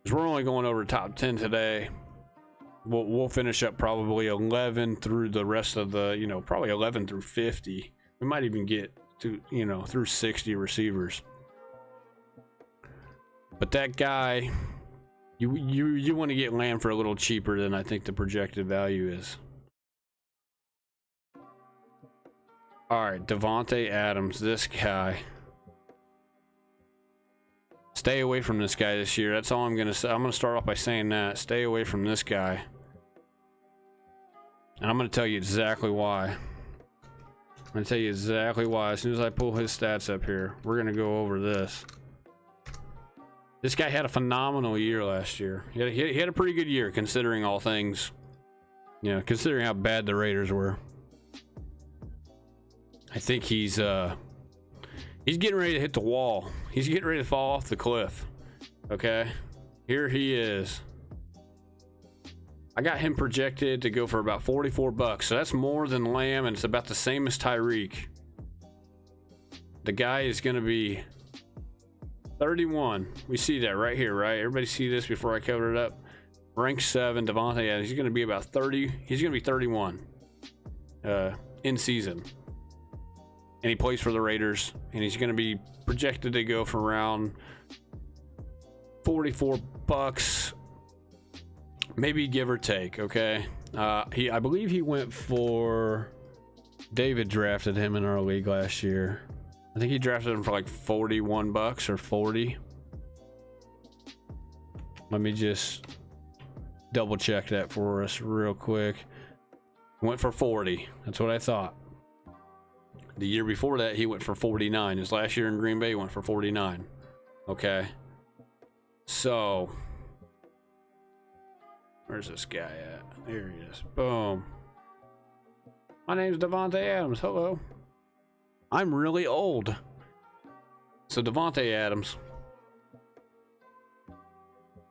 Because we're only going over top 10 today. We'll finish up probably 11 through the rest of the, you know, probably 11 through 50. We might even get to, you know, through 60 receivers. But that guy, you want to get Lamb for a little cheaper than I think the projected value is. All right, Devante Adams, this guy. Stay away from this guy this year. That's all I'm going to say. I'm going to start off by saying that. Stay away from this guy. And I'm going to tell you exactly why. I'm going to tell you exactly why. As soon as I pull his stats up here, we're going to go over this. This guy had a phenomenal year last year. He had a pretty good year considering all things. You know, considering how bad the Raiders were. I think he's getting ready to hit the wall. He's getting ready to fall off the cliff. Okay, here he is. I got him projected to go for about $44, so that's more than Lamb, and it's about the same as Tyreek. The guy is going to be 31. We see that right here, right? Everybody see this before I cover it up? Rank 7, Devante Adams. He's going to be about 30. He's going to be 31 in season. And he plays for the Raiders. And he's going to be projected to go for around $44. Maybe give or take, okay? I believe he went for... David drafted him in our league last year. I think he drafted him for like $41 or 40. Let me just double check that for us real quick. Went for 40. That's what I thought. The year before that, he went for 49. His last year in Green Bay, he went for 49. Okay. So, where's this guy at? There he is. Boom. My name's Devante Adams. Hello. I'm really old. So Devante Adams.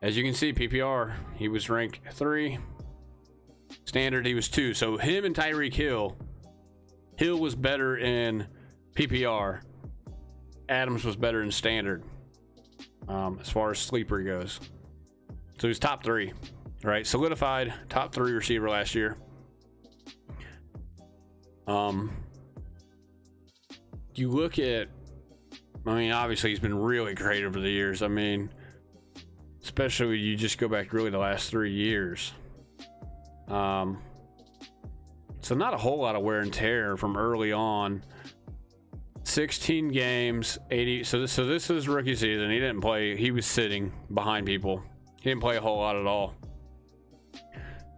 As you can see, PPR, he was ranked 3. Standard, he was 2. So him and Tyreek Hill. Hill was better in PPR. Adams was better in standard. As far as sleeper goes. So he's top 3. Right? Solidified top 3 receiver last year. You look at, I mean, obviously he's been really great over the years. I mean, especially when you just go back really the last 3 years. So not a whole lot of wear and tear from early on. 16 games, 80. So this is rookie season. He didn't play. He was sitting behind people. He didn't play a whole lot at all.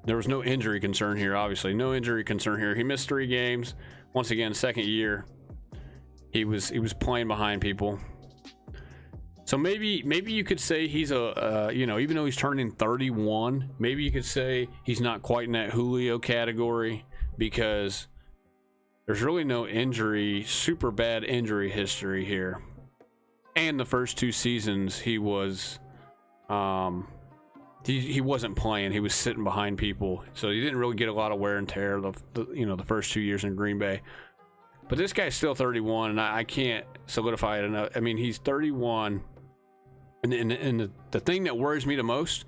There was no injury concern here, obviously. No injury concern here. He missed 3 games. Once again, second year. He was playing behind people. So maybe you could say he's a you know, even though he's turning 31, maybe you could say he's not quite in that Julio category because there's really no injury, super bad injury history here. And the first 2 seasons he was he wasn't playing. He was sitting behind people, so he didn't really get a lot of wear and tear the first 2 years in Green Bay. But this guy's still 31, and I can't solidify it enough. I mean, he's 31, and the thing that worries me the most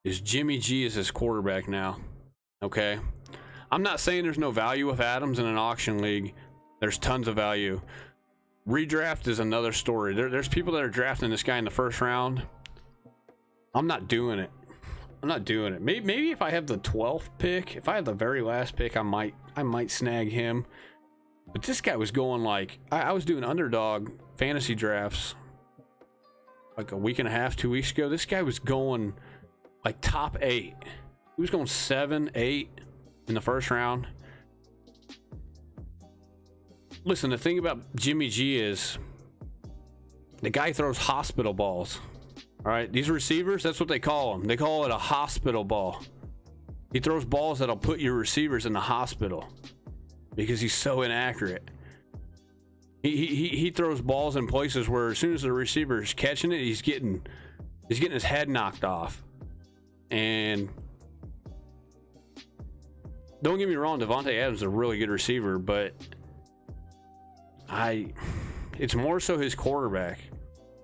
is Jimmy G is his quarterback now. Okay, I'm not saying there's no value with Adams in an auction league. There's tons of value. Redraft is another story. There's people that are drafting this guy in the first round. I'm not doing it. I'm not doing it. Maybe if I have the 12th pick, if I have the very last pick, I might snag him. But this guy was going like, I was doing underdog fantasy drafts like a week and a half, 2 weeks ago. This guy was going like top 8. He was going 7, 8 in the first round. Listen, the thing about Jimmy G is the guy throws hospital balls. All right, these receivers, that's what they call them. They call it a hospital ball. He throws balls that'll put your receivers in the hospital because he's so inaccurate. He throws balls in places where as soon as the receiver's catching it, he's getting his head knocked off. And don't get me wrong, Devante Adams is a really good receiver, but it's more so his quarterback.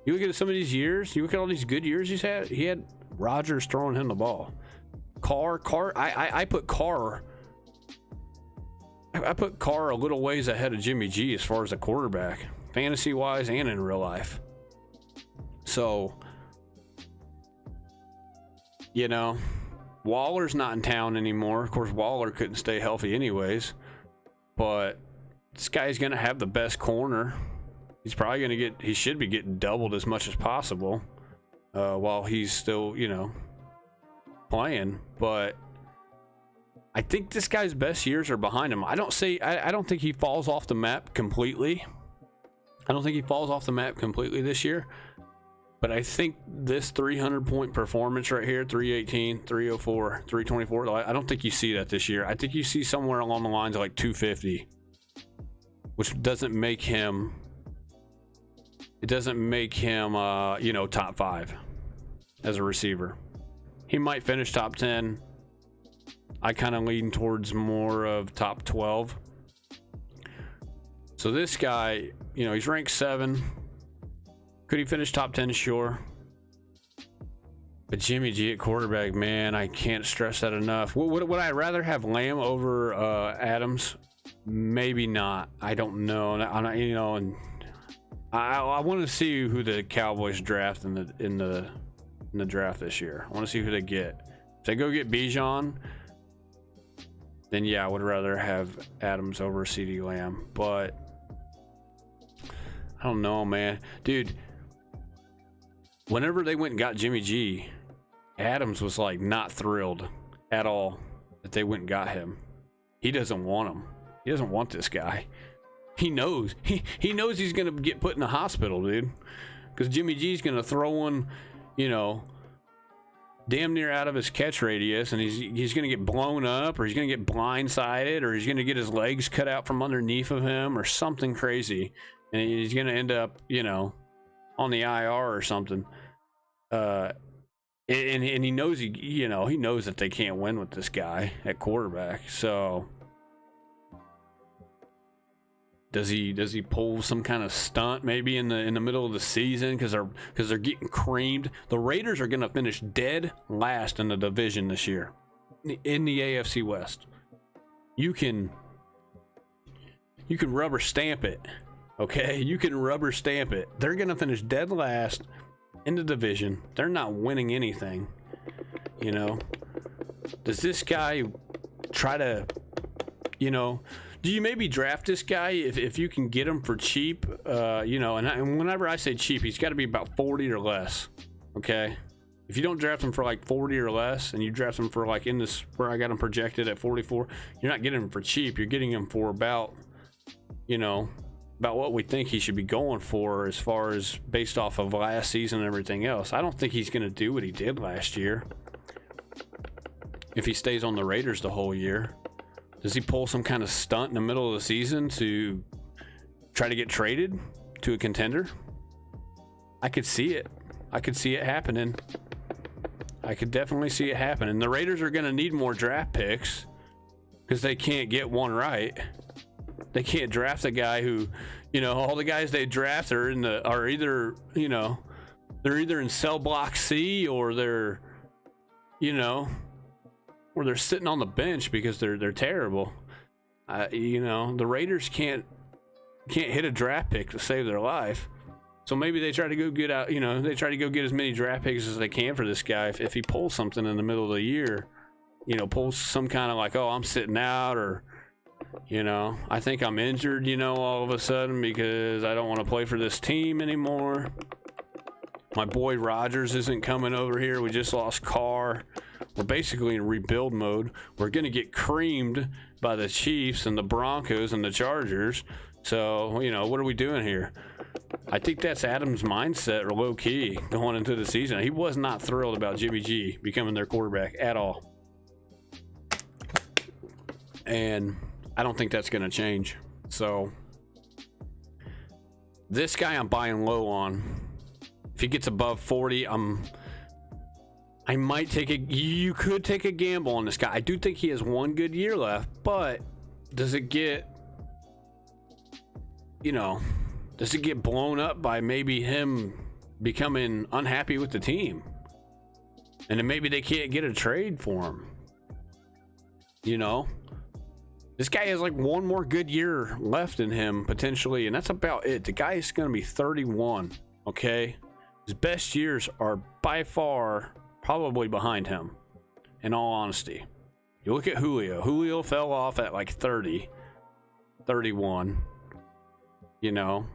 You look at some of these years, you look at all these good years he's had. He had Rodgers throwing him the ball. I put Carr a little ways ahead of Jimmy G as far as a quarterback, fantasy wise and in real life. So, you know, Waller's not in town anymore. Of course, Waller couldn't stay healthy anyways, but this guy's gonna have the best corner. He's probably gonna he should be getting doubled as much as possible while he's still, you know, playing. But I think this guy's best years are behind him. I don't think he falls off the map completely. I don't think he falls off the map completely this year. But I think this 300-point performance right here, 318, 304, 324, I don't think you see that this year. I think you see somewhere along the lines of like 250, which doesn't make him, you know, top 5 as a receiver. He might finish top 10. I kind of lean towards more of top 12. So this guy, you know, he's ranked 7. Could he finish top 10? Sure. But Jimmy G at quarterback, man, I can't stress that enough. Would I rather have Lamb over Adams? Maybe not. I don't know. You know, and I want to see who the Cowboys draft in the draft this year. I want to see who they get. If they go get Bijan, then yeah, I would rather have Adams over CeeDee Lamb. But I don't know, man, dude. Whenever they went and got Jimmy G, Adams was like not thrilled at all that they went and got him. He doesn't want him. He doesn't want this guy. He knows. He knows he's gonna get put in the hospital, dude. Because Jimmy G's gonna throw one, you know, damn near out of his catch radius, and he's gonna get blown up, or he's gonna get blindsided, or he's gonna get his legs cut out from underneath of him, or something crazy, and he's gonna end up, you know, on the IR or something. And he knows he knows that they can't win with this guy at quarterback. So does he pull some kind of stunt maybe in the middle of the season because they're getting creamed? The Raiders are going to finish dead last in the division this year in the AFC West. You can rubber stamp it. Okay, you can rubber stamp it. They're going to finish dead last in the division. They're not winning anything. You know, does this guy try to, you know, do you maybe draft this guy if you can get him for cheap? You know, and whenever I say cheap, he's got to be about 40 or less. Okay, if you don't draft him for like 40 or less, and you draft him for like in this where I got him projected at 44, you're not getting him for cheap. You're getting him for about, you know, about what we think he should be going for as far as based off of last season and everything else. I don't think he's going to do what he did last year if he stays on the Raiders the whole year. Does he pull some kind of stunt in the middle of the season to try to get traded to a contender? I could see it. I could see it happening. I could definitely see it happening. The Raiders are going to need more draft picks because they can't get one right. They can't draft a guy who, you know, all the guys they draft are either, you know, they're either in cell block C or they're, you know, or they're sitting on the bench because they're terrible. You know, the Raiders can't hit a draft pick to save their life. So maybe they try to go get out, you know, they try to go get as many draft picks as they can for this guy. If he pulls something in the middle of the year, you know, pulls some kind of like, oh, I'm sitting out, or, you know, I think I'm injured, you know, all of a sudden because I don't want to play for this team anymore. My boy Rodgers isn't coming over here. We just lost Carr. We're basically in rebuild mode. We're going to get creamed by the Chiefs and the Broncos and the Chargers. So, you know, what are we doing here? I think that's Adams' mindset, or low key, going into the season. He was not thrilled about Jimmy G becoming their quarterback at all. And I don't think that's going to change. So this guy I'm buying low on. If he gets above 40, I might take you could take a gamble on this guy. I do think he has one good year left, but does it get, you know, does it get blown up by maybe him becoming unhappy with the team? And then maybe they can't get a trade for him. You know? This guy has like one more good year left in him, potentially, and that's about it. The guy is going to be 31, okay? His best years are by far probably behind him, in all honesty. You look at Julio. Julio fell off at like 30, 31, you know?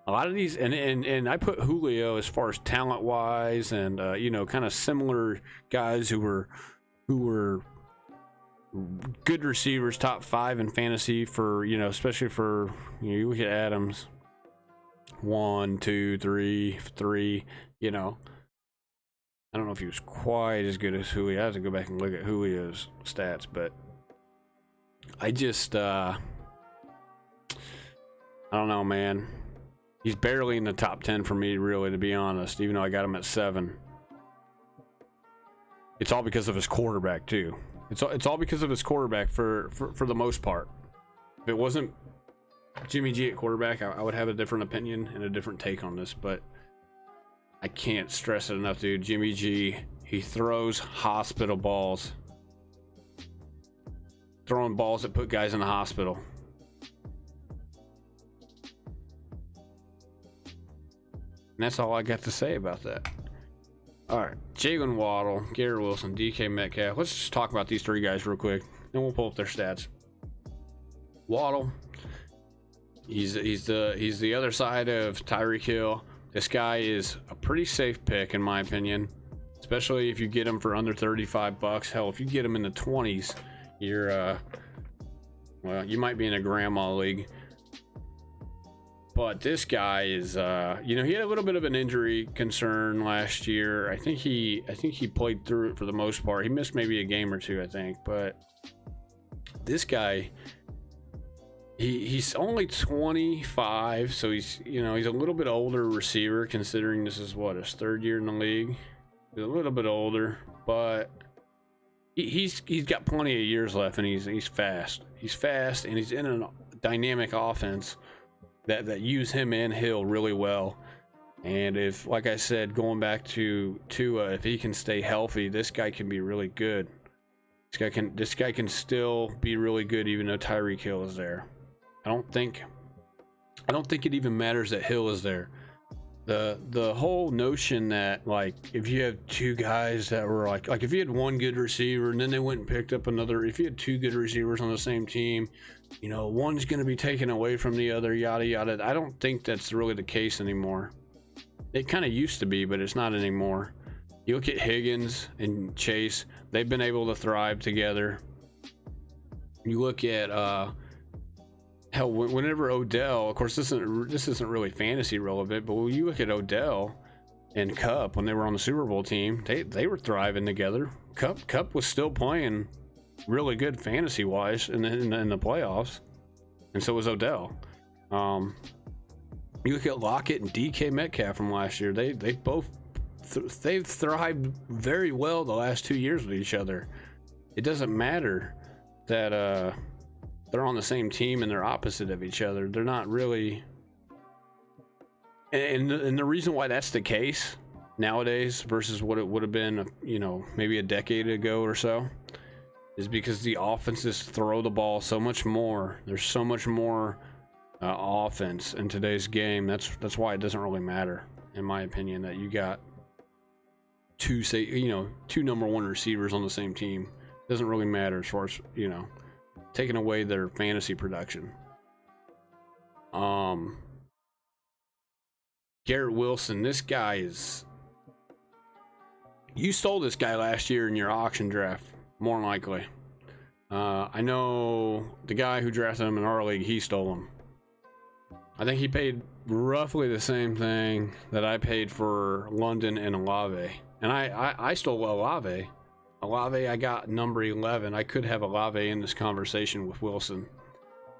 A lot of these, and I put Julio as far as talent-wise and, you know, kind of similar guys who were good receivers, top 5 in fantasy for, you know, especially for, you know, you look at Adams, 1, 2, 3, you know. I don't know if he was quite as good as Julio. I have to go back and look at Julio's stats, but I just, I don't know, man. He's barely in the top 10 for me, really, to be honest, even though I got him at 7. It's all because of his quarterback, too. It's all because of his quarterback for the most part. If it wasn't Jimmy G at quarterback, I would have a different opinion and a different take on this, but I can't stress it enough, dude. Jimmy G, he throws hospital balls. Throwing balls that put guys in the hospital. And that's all I got to say about that. All right, Jalen Waddle, Garrett Wilson, DK Metcalf. Let's just talk about these three guys real quick. Then we'll pull up their stats. Waddle, he's the other side of Tyreek Hill. This guy is a pretty safe pick in my opinion, especially if you get him for under 35 bucks. Hell, if you get him in the 20s, you're well, you might be in a grandma league. But this guy is you know, he had a little bit of an injury concern last year. I think he played through it for the most part. He missed maybe a game or two, I think, but this guy, he's only 25, so he's, you know, he's a little bit older receiver considering this is what, his third year in the league. He's a little bit older, but he's got plenty of years left, and he's fast. He's fast, and he's in a dynamic offense that use him and Hill really well. And if, like I said, going back to Tua, if he can stay healthy, this guy can be really good. This guy can still be really good even though Tyreek Hill is there. I don't think it even matters that Hill is there. The whole notion that, like, if you have two guys that were like if you had one good receiver and then they went and picked up another, if you had two good receivers on the same team, you know, one's going to be taken away from the other, yada yada. I don't think that's really the case anymore. It kind of used to be, but it's not anymore. You look at Higgins and Chase, they've been able to thrive together. You look at hell, whenever Odell, of course this isn't really fantasy relevant, but when you look at Odell and Kupp when they were on the Super Bowl team, they were thriving together. Kupp was still playing really good fantasy wise in the playoffs, and so was Odell. You look at Lockett and DK Metcalf from last year, they've thrived very well the last 2 years with each other. It doesn't matter that they're on the same team and they're opposite of each other. They're not really, and the reason why that's the case nowadays versus what it would have been, you know, maybe a decade ago or so, is because the offenses throw the ball so much more. There's so much more offense in today's game. That's why it doesn't really matter, in my opinion, that you got two number one receivers on the same team. It doesn't really matter as far as, you know, taking away their fantasy production. Garrett Wilson, this guy is, you stole this guy last year in your auction draft, more than likely. I know the guy who drafted him in our league, he stole him. I think he paid roughly the same thing that I paid for London and Olave. And I stole Olave. Olave, I got number 11. I could have Olave in this conversation with Wilson.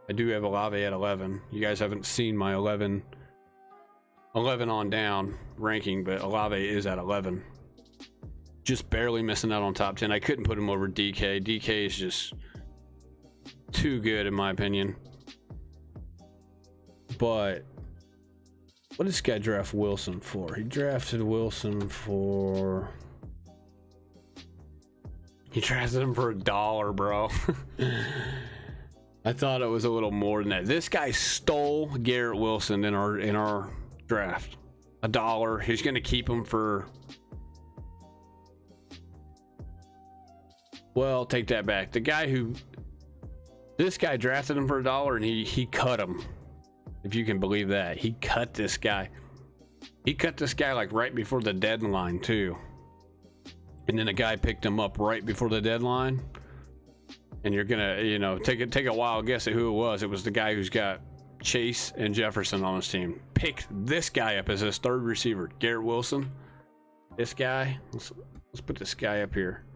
I do have Olave at 11. You guys haven't seen my 11 on down ranking, but Olave is at 11. Just barely missing out on top 10. I couldn't put him over DK. DK is just too good in my opinion. But what did this guy draft Wilson for? He drafted Wilson for... He drafted him for $1, bro. I thought it was a little more than that. This guy stole Garrett Wilson in our draft. $1. He's gonna keep him for... Well, take that back. This guy drafted him for $1 and he cut him. If you can believe that. He cut this guy. He cut this guy like right before the deadline too. And then a guy picked him up right before the deadline. And you're gonna, you know, take a wild guess at who it was. It was the guy who's got Chase and Jefferson on his team. Picked this guy up as his third receiver. Garrett Wilson. This guy. Let's put this guy up here.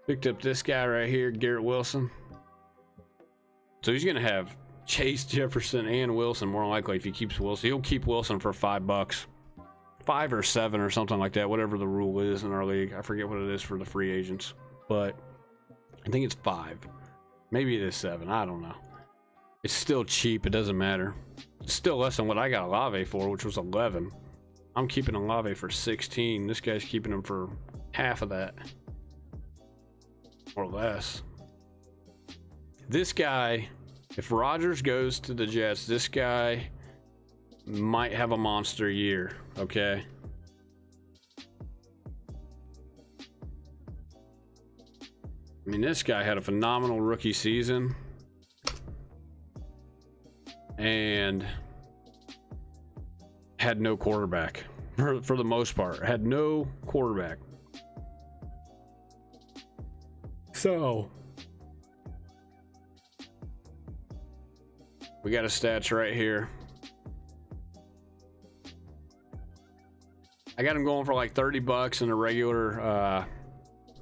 Picked up this guy right here, Garrett Wilson. So he's gonna have Chase, Jefferson, and Wilson more than likely if he keeps Wilson. He'll keep Wilson for $5. 5 or 7 or something like that, whatever the rule is in our league. I forget what it is for the free agents, but I think it's 5. Maybe it is 7. I don't know. It's still cheap. It doesn't matter. It's still less than what I got Olave for, which was 11. I'm keeping Olave for 16. This guy's keeping him for half of that. Or less. This guy, if Rodgers goes to the Jets, this guy might have a monster year, okay? I mean, this guy had a phenomenal rookie season. And had no quarterback for the most part. Had no quarterback. So we got his stats right here. I got him going for like $30 in a regular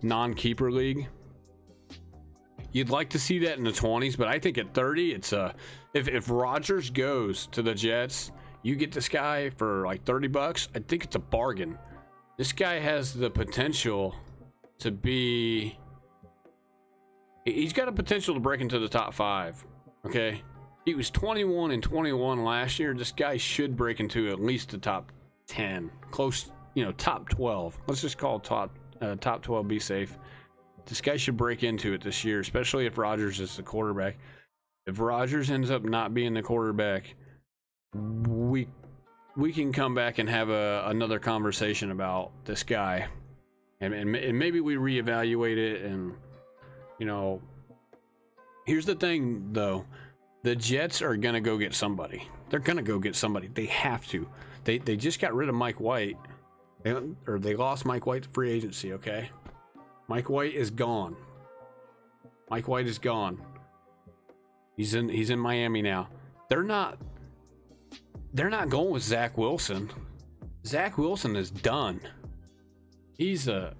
non-keeper league. You'd like to see that in the 20s, but I think at 30, it's if Rodgers goes to the Jets, you get this guy for like $30. I think it's a bargain. This guy has the potential to be. He's got a potential to break into the top 5. Okay, he was 21 and 21 last year. This guy should break into at least the top 10, close, top 12. Let's just call top 12. Be safe. This guy should break into it this year, especially if Rodgers is the quarterback. If Rodgers ends up not being the quarterback, we can come back and have another conversation about this guy, and maybe we reevaluate it. And here's the thing though, the Jets are gonna go get somebody. They're gonna go get somebody. They have to. They just got rid of Mike White, they lost Mike White to free agency. Okay. Mike White is gone. Mike White is gone. He's in Miami now. They're not going with Zach Wilson. Zach Wilson is done. He's Zach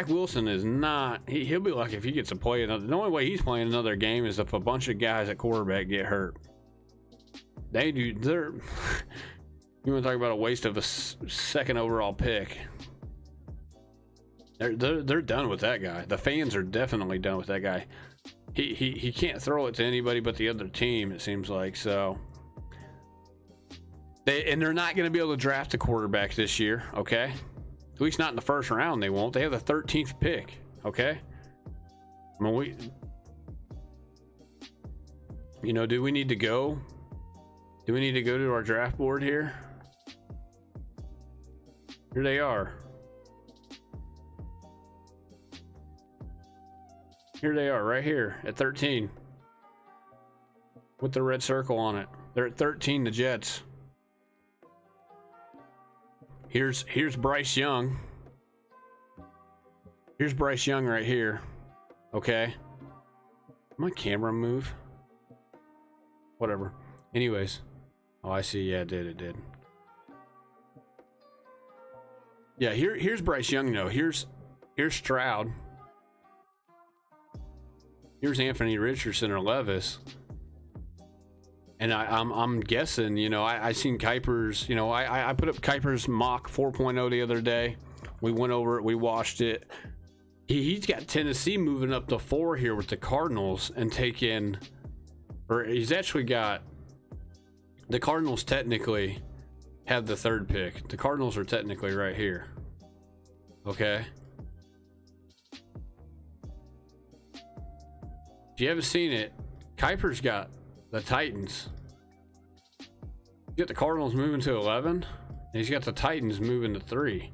Wilson is not. He'll be lucky if he gets to play another. The only way he's playing another game is if a bunch of guys at quarterback get hurt. They do. You want to talk about a waste of a second overall pick? They're done with that guy. The fans are definitely done with that guy. He can't throw it to anybody but the other team, it seems like. So they're not going to be able to draft a quarterback this year, okay? At least not in the first round. They won't. They have the 13th pick, okay? I mean, do we need to go? Do we need to go to our draft board here? Here they are. Here they are, right here at 13, with the red circle on it. They're at 13, the Jets. Here's Bryce Young. Here's Bryce Young right here. Okay. My camera move. Whatever. Anyways. Oh, I see. Yeah, it did. Yeah, here's Bryce Young. No, here's Stroud. Here's Anthony Richardson or Levis. And I'm guessing, I seen Kuiper's, I put up Kuiper's mock 4.0 the other day. We went over it, we watched it. He's got Tennessee moving up to 4 here with the Cardinals and he's actually got, the Cardinals technically have the 3rd pick. The Cardinals are technically right here. Okay. If you haven't seen it, Kuiper's got the Titans. He's got the Cardinals moving to 11, and he's got the Titans moving to 3.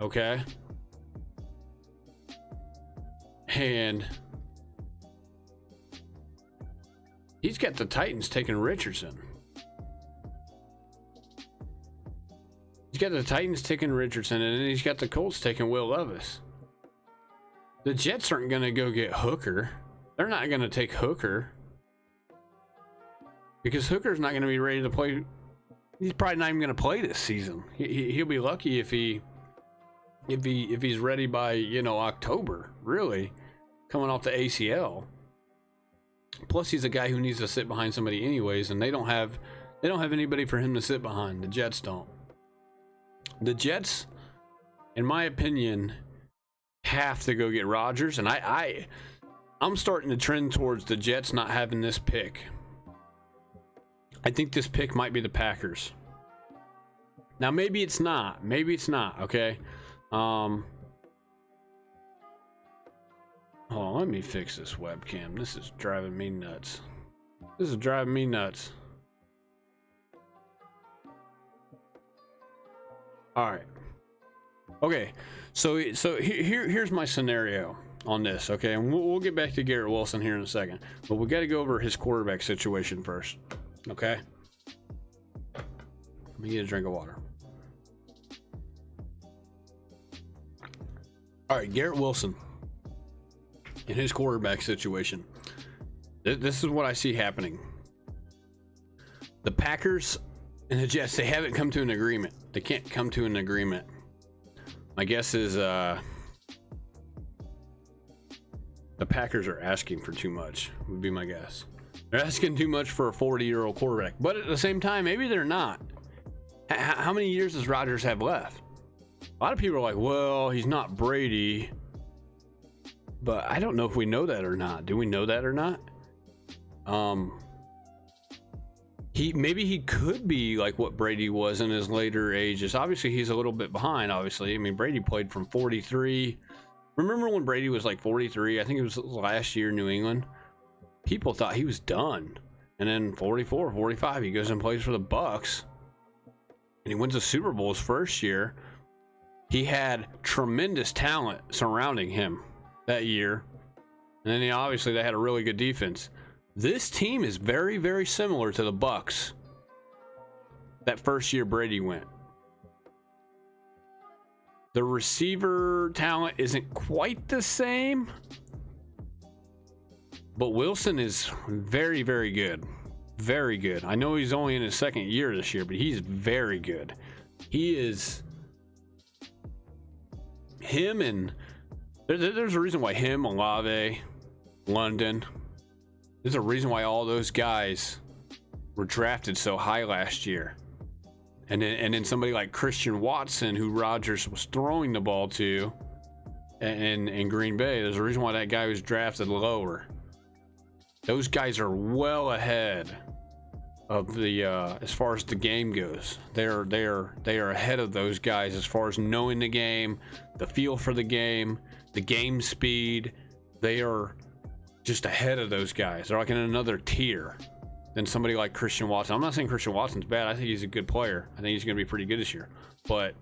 Okay. And he's got the Titans taking Richardson. He's got the Titans taking Richardson, and then he's got the Colts taking Will Levis. The Jets aren't going to go get Hooker. They're not going to take Hooker. Because Hooker's not going to be ready to play. He's probably not even going to play this season. He'll be lucky if he's ready by, October, really, coming off the ACL. Plus, he's a guy who needs to sit behind somebody anyways, and they don't have anybody for him to sit behind. The Jets don't. The Jets, in my opinion, have to go get Rodgers, and I'm starting to trend towards the Jets not having this pick. I think this pick might be the Packers. Now maybe it's not. Maybe it's not. Okay. Hold on, let me fix this webcam. This is driving me nuts. This is driving me nuts. All right. Okay. So here's my scenario on this. Okay, and we'll get back to Garrett Wilson here in a second, but we got to go over his quarterback situation first. Okay. Let me get a drink of water. All right, Garrett Wilson in his quarterback situation. This is what I see happening. The Packers and the Jets, they haven't come to an agreement. They can't come to an agreement. My guess is the Packers are asking for too much, would be my guess. They're asking too much for a 40-year-old quarterback. But at the same time, maybe they're not. How many years does Rodgers have left? A lot of people are like, well, he's not Brady. But I don't know if we know that or not. Do we know that or not? Maybe he could be like what Brady was in his later ages. Obviously, he's a little bit behind, obviously. I mean, Brady played from 43. Remember when Brady was like 43? I think it was last year in New England. People thought he was done. And then 44, 45, he goes and plays for the Bucks. And he wins a Super Bowl his first year. He had tremendous talent surrounding him that year. And then obviously they had a really good defense. This team is very, very similar to the Bucks that first year Brady went. The receiver talent isn't quite the same, but Wilson is very, very good. Very good. I know he's only in his second year this year, but he's very good. He is... Him and... There's a reason why him, Olave, London... There's a reason why all those guys were drafted so high last year. And then somebody like Christian Watson, who Rodgers was throwing the ball to in Green Bay, there's a reason why that guy was drafted lower. Those guys are well ahead of the as far as the game goes. They are ahead of those guys as far as knowing the game, the feel for the game speed. They are just ahead of those guys. They're like in another tier than somebody like Christian Watson. I'm not saying Christian Watson's bad. I think he's a good player. I think he's going to be pretty good this year. But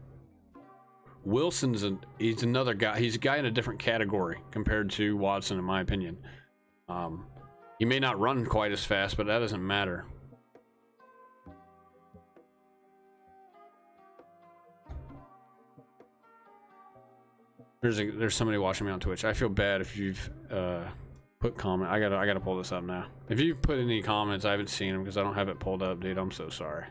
he's another guy. He's a guy in a different category compared to Watson, in my opinion. He may not run quite as fast, but that doesn't matter. There's somebody watching me on Twitch. I feel bad if you've put comment. I gotta pull this up now. If you put any comments, I haven't seen them because I don't have it pulled up, dude. I'm so sorry.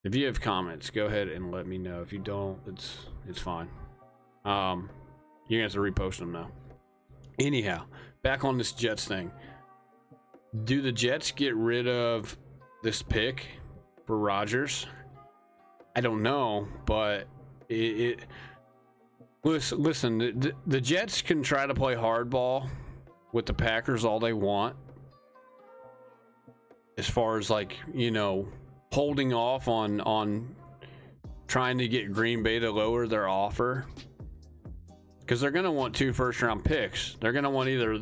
If you have comments, go ahead and let me know. If you don't, it's fine. You're gonna have to repost them now. Anyhow, back on this Jets thing. Do the Jets get rid of this pick for Rodgers? I don't know, but listen, the Jets can try to play hardball with the Packers all they want, as far as, like, you know, holding off on trying to get Green Bay to lower their offer, because they're going to want 2 first-round picks. They're going to want either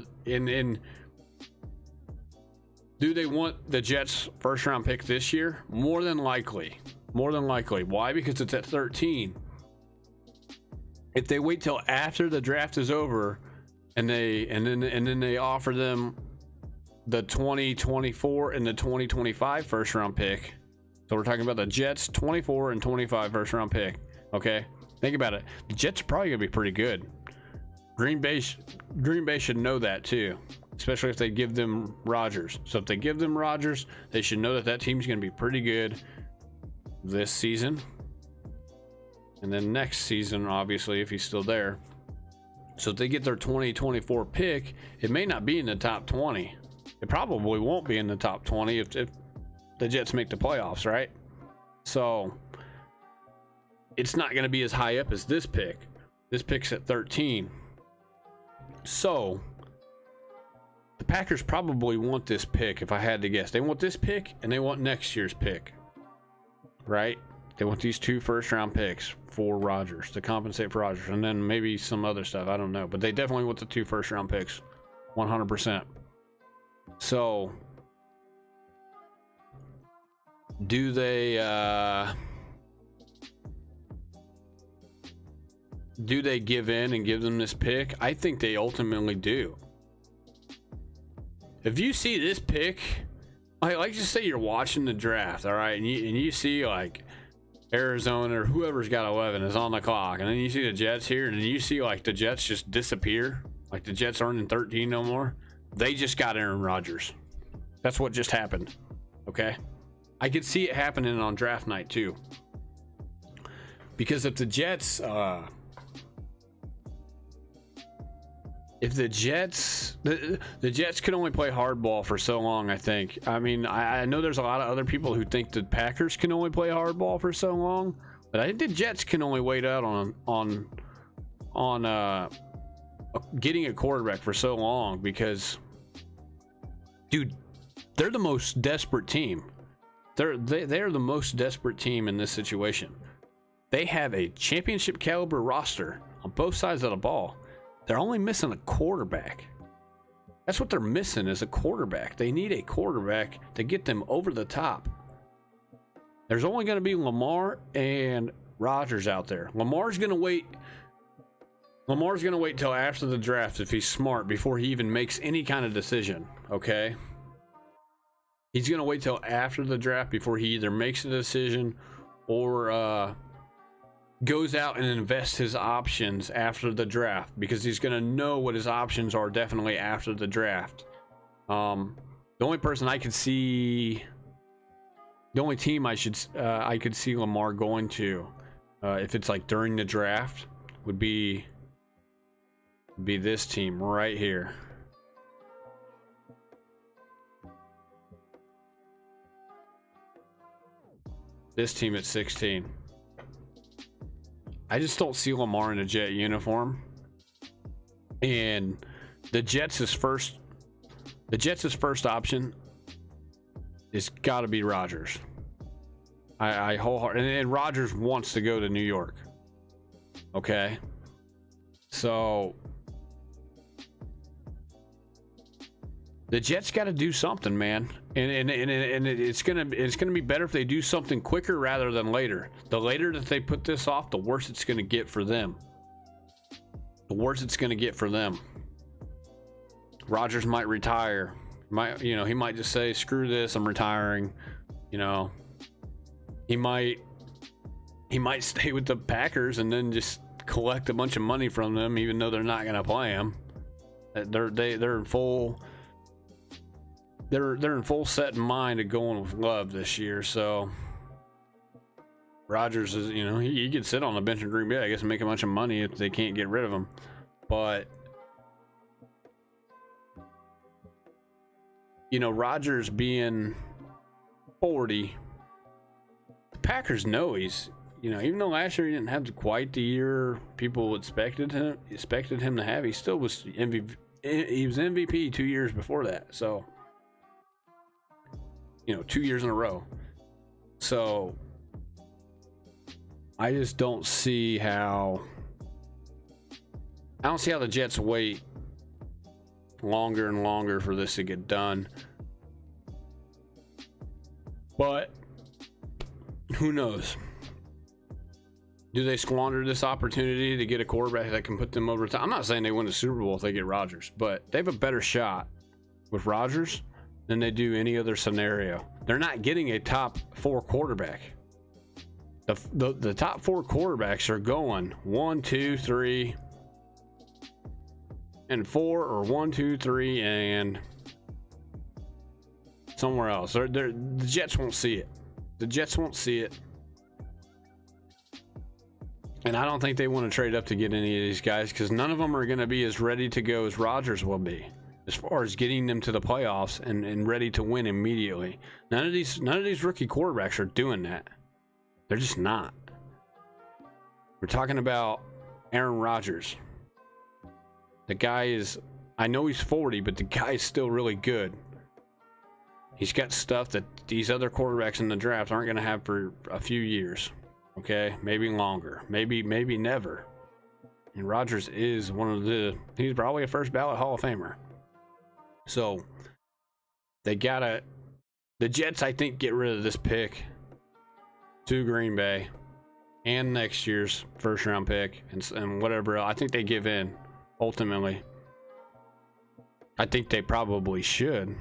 do they want the Jets' first-round pick this year? More than likely. Why? Because it's at 13. If they wait till after the draft is over and then they offer them the 2024 and the 2025 first round pick. So we're talking about the Jets 24 and 25 first round pick. Okay, think about it. The Jets are probably gonna be pretty good. Green Bay should know that too, especially if they give them Rodgers. So if they give them Rodgers, they should know that team's gonna be pretty good this season, and then next season, obviously, if he's still there. So if they get their 2024 pick, it may not be in the top 20. It probably won't be in the top 20 if the Jets make the playoffs, right? So it's not going to be as high up as this pick. This pick's at 13. So the Packers probably want this pick, if I had to guess. They want this pick and they want next year's pick, right? They want these 2 first-round picks for Rodgers to compensate for Rodgers, and then maybe some other stuff. I don't know, but they definitely want the 2 first-round picks, 100%. So do they give in and give them this pick? I think they ultimately do. If you see this pick, like just say you're watching the draft, all right, and you see like Arizona or whoever's got 11 is on the clock, and then you see the Jets here, and you see like the Jets just disappear, like the Jets aren't in 13 no more. They just got Aaron Rodgers. That's what just happened. Okay, I could see it happening on draft night too, because if the Jets the Jets could only play hardball for so long, I think. I mean, I know there's a lot of other people who think the Packers can only play hardball for so long, but I think the Jets can only wait out on getting a quarterback for so long, because, dude, they're the most desperate team. They're the most desperate team in this situation. They have a championship caliber roster on both sides of the ball. They're only missing a quarterback. That's what they're missing, is a quarterback. They need a quarterback to get them over the top. There's only going to be Lamar and Rodgers out there. Lamar's going to wait till after the draft, if he's smart, before he even makes any kind of decision, okay? He's going to wait till after the draft before he either makes a decision or goes out and invests his options after the draft, because he's going to know what his options are definitely after the draft. The only person I could see, the only team I could see Lamar going to, if it's like during the draft, would be this team right here. This team at 16. I just don't see Lamar in a Jet uniform. And the Jets' first option is got to be Rodgers. I wholeheartedly, and Rodgers wants to go to New York. Okay, so the Jets got to do something, man, and it's gonna be better if they do something quicker rather than later. The later that they put this off, the worse it's gonna get for them. The worse it's gonna get for them. Rodgers might retire. He might just say, "Screw this, I'm retiring." He might stay with the Packers and then just collect a bunch of money from them, even though they're not gonna play him. They're in full. They're in full set in mind of going with Love this year, so Rodgers is, he could sit on the bench in Green Bay, I guess, and make a bunch of money if they can't get rid of him. But Rodgers being 40, the Packers know he's, even though last year he didn't have quite the year people expected him to have, he still was MVP. He was MVP 2 years before that, so 2 years in a row. So I just don't see how the Jets wait longer and longer for this to get done. But who knows? Do they squander this opportunity to get a quarterback that can put them over time? I'm not saying they win the Super Bowl if they get Rodgers, but they have a better shot with Rodgers than they do any other scenario. They're not getting a top 4 quarterback. The top 4 quarterbacks are going 1, 2, 3, and 4, or 1, 2, 3, and somewhere else. The Jets won't see it. The Jets won't see it. And I don't think they want to trade up to get any of these guys, because none of them are going to be as ready to go as Rodgers will be, as far as getting them to the playoffs and ready to win immediately. None of these rookie quarterbacks are doing that. They're just not. We're talking about Aaron Rodgers. The guy is, I know he's 40, but the guy is still really good. He's got stuff that these other quarterbacks in the draft aren't going to have for a few years. Okay, maybe longer, maybe never. And Rodgers is he's probably a first ballot Hall of Famer. So the Jets, I think, get rid of this pick to Green Bay and next year's first round pick and whatever else. I think they give in ultimately. I think they probably should.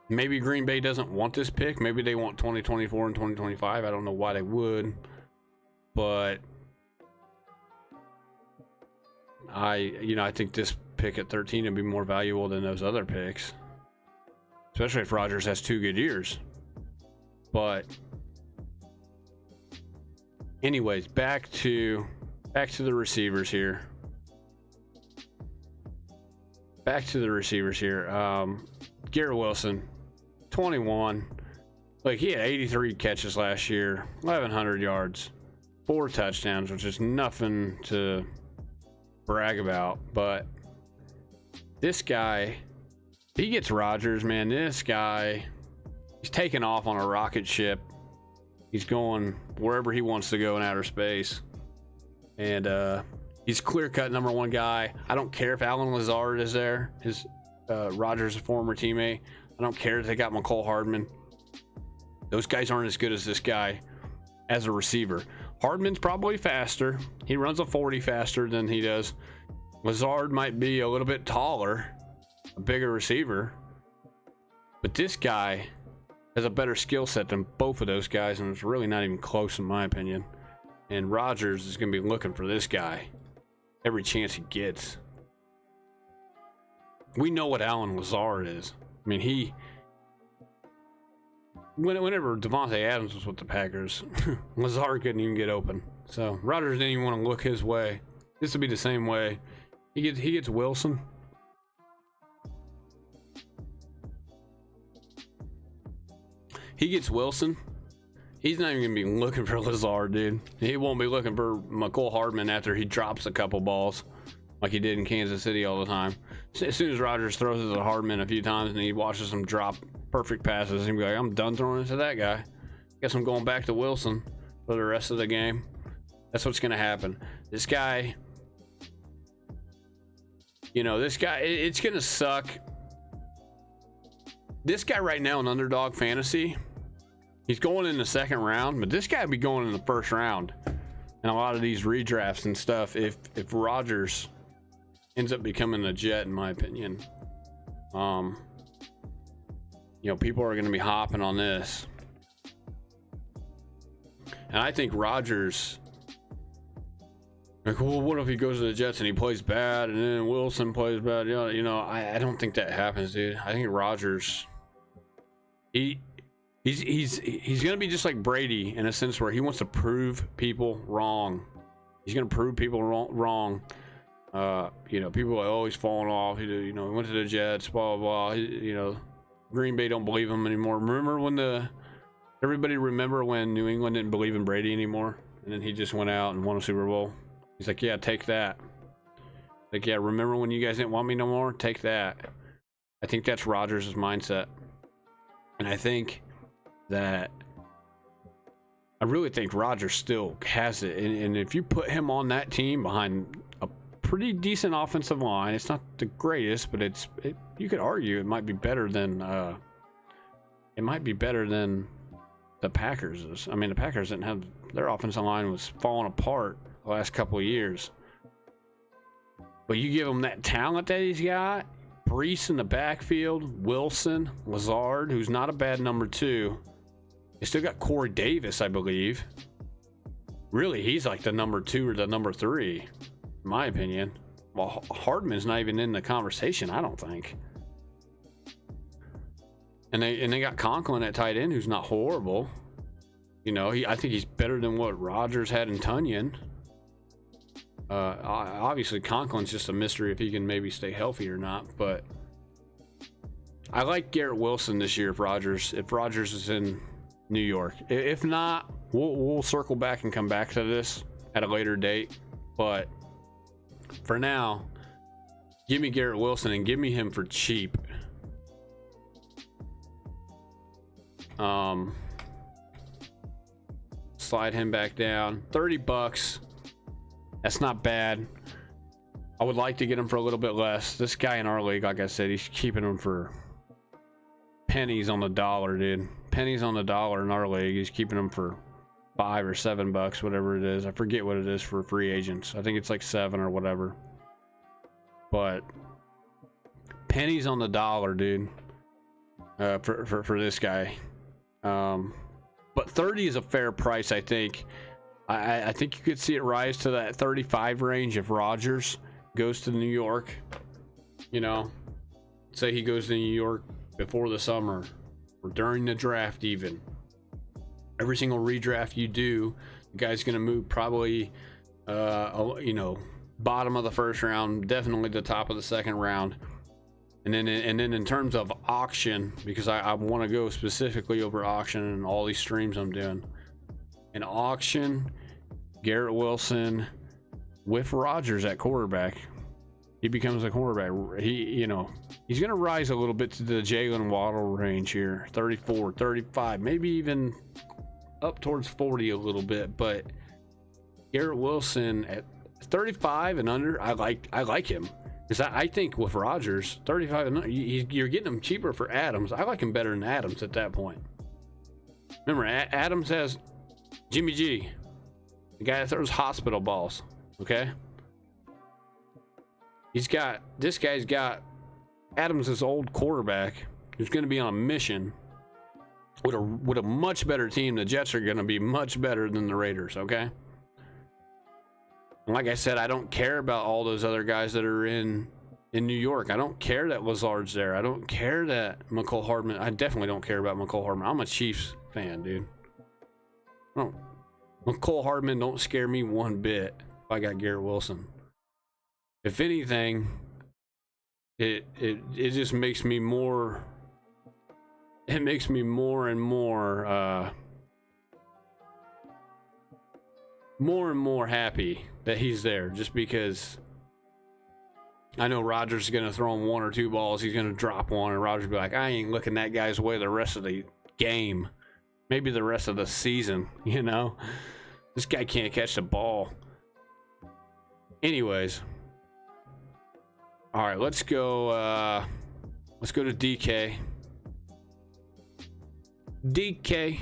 Maybe Green Bay doesn't want this pick. Maybe they want 2024 and 2025. I don't know why they would, but I think this pick at 13 would be more valuable than those other picks, especially if Rodgers has 2 good years. But anyways, back to the receivers here. Garrett Wilson, 21. Like, he had 83 catches last year, 1,100 yards, 4 touchdowns, which is nothing to brag about. But this guy, he gets Rodgers, man. This guy, he's taking off on a rocket ship. He's going wherever he wants to go in outer space. And he's clear-cut number 1 guy. I don't care if Allen Lazard is there, his Rodgers' former teammate. I don't care if they got McCole Hardman. Those guys aren't as good as this guy as a receiver. Hardman's probably faster. He runs a 40 faster than he does. Lazard might be a little bit taller, a bigger receiver. But this guy has a better skill set than both of those guys, and it's really not even close in my opinion. And Rodgers is going to be looking for this guy every chance he gets. We know what Allen Lazard is. I mean, whenever Devante Adams was with the Packers, Lazard couldn't even get open. So Rodgers didn't even want to look his way. This would be the same way. He gets Wilson. He gets Wilson. He's not even going to be looking for Lazard, dude. He won't be looking for McCole Hardman after he drops a couple balls like he did in Kansas City all the time. As soon as Rodgers throws it to Hardman a few times and he watches him drop perfect passes, he'll be like, I'm done throwing it to that guy. Guess I'm going back to Wilson for the rest of the game. That's what's going to happen. This guy, it's going to suck. This guy right now in underdog fantasy, he's going in the second round, but this guy would be going in the first round. And a lot of these redrafts and stuff, if Rodgers ends up becoming a Jet, in my opinion, people are going to be hopping on this. And I think Rodgers, like, well, what if he goes to the Jets and he plays bad and then Wilson plays bad? I don't think that happens, dude. I think Rodgers, he's going to be just like Brady in a sense where he wants to prove people wrong. He's going to prove people wrong. People are always falling off. He went to the Jets, blah, blah, blah. Green Bay don't believe him anymore. Everybody remember when New England didn't believe in Brady anymore? And then he just went out and won a Super Bowl. He's like, yeah, take that. Like, yeah, remember when you guys didn't want me no more? Take that. I think that's Rodgers' mindset. And I really think Rodgers still has it. And if you put him on that team behind a pretty decent offensive line, it's not the greatest, but you could argue it might be better than the Packers is. I mean, the Packers didn't have, their offensive line was falling apart the last couple of years. But you give him that talent that he's got, Brees in the backfield, Wilson, Lazard, who's not a bad number 2. You still got Corey Davis, I believe. Really, he's like the number 2 or the number 3, in my opinion. Well, Hardman's not even in the conversation, I don't think. And they got Conklin at tight end, who's not horrible. I think he's better than what Rodgers had in Tunyon. Obviously, Conklin's just a mystery if he can maybe stay healthy or not. But I like Garrett Wilson this year if Rodgers is in New York. If not, we'll circle back and come back to this at a later date, but for now, give me Garrett Wilson and give me him for cheap. Slide him back down. $30. That's not bad. I would like to get him for a little bit less. This guy in our league, like I said, he's keeping him for pennies on the dollar, dude. Pennies on the dollar in our league. He's keeping him for $5 or $7, whatever it is. I forget what it is for free agents. I think it's like 7 or whatever. But pennies on the dollar, dude. For this guy. But 30 is a fair price, I think. I think you could see it rise to that 35 range if Rodgers goes to New York. You know, say he goes to New York before the summer or during the draft even. Every single redraft you do, the guy's going to move probably, you know, bottom of the first round, definitely the top of the second round. And then in terms of auction, because I want to go specifically over auction and all these streams I'm doing. In auction, Garrett Wilson with Rodgers at quarterback, he becomes a quarterback. You know, he's going to rise a little bit to the Jalen Waddle range here, 34, 35, maybe even up towards 40 a little bit. But Garrett Wilson at 35 and under, I like him. Because I think with Rodgers, 35 and under, you're getting him cheaper for Adams. I like him better than Adams at that point. Remember, Adams has Jimmy G, the guy that throws hospital balls. Okay, this guy's got Adams' old quarterback who's going to be on a mission with a much better team. The Jets are going to be much better than the Raiders. Okay. And like I said, I don't care about all those other guys that are in New York. I don't care that Lazard's there. I don't care that McCole Hardman. I definitely don't care about McCole Hardman. I'm a Chiefs fan, dude. McCole Hardman don't scare me one bit if I got Garrett Wilson. If anything, it just makes me more. It makes me more and more happy that he's there, just because I know Rodgers is going to throw him 1 or 2 balls. He's going to drop one, and Rodgers will be like, I ain't looking that guy's way the rest of the game. Maybe the rest of the season, you know? This guy can't catch the ball. Anyways. All right, let's go to DK. DK.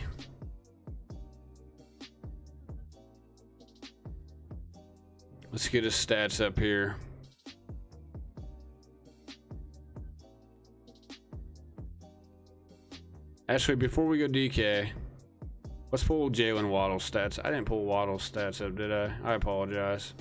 Let's get his stats up here. Actually, before we go DK, let's pull Jalen Waddle's stats. I didn't pull Waddle's stats up, did I? I apologize.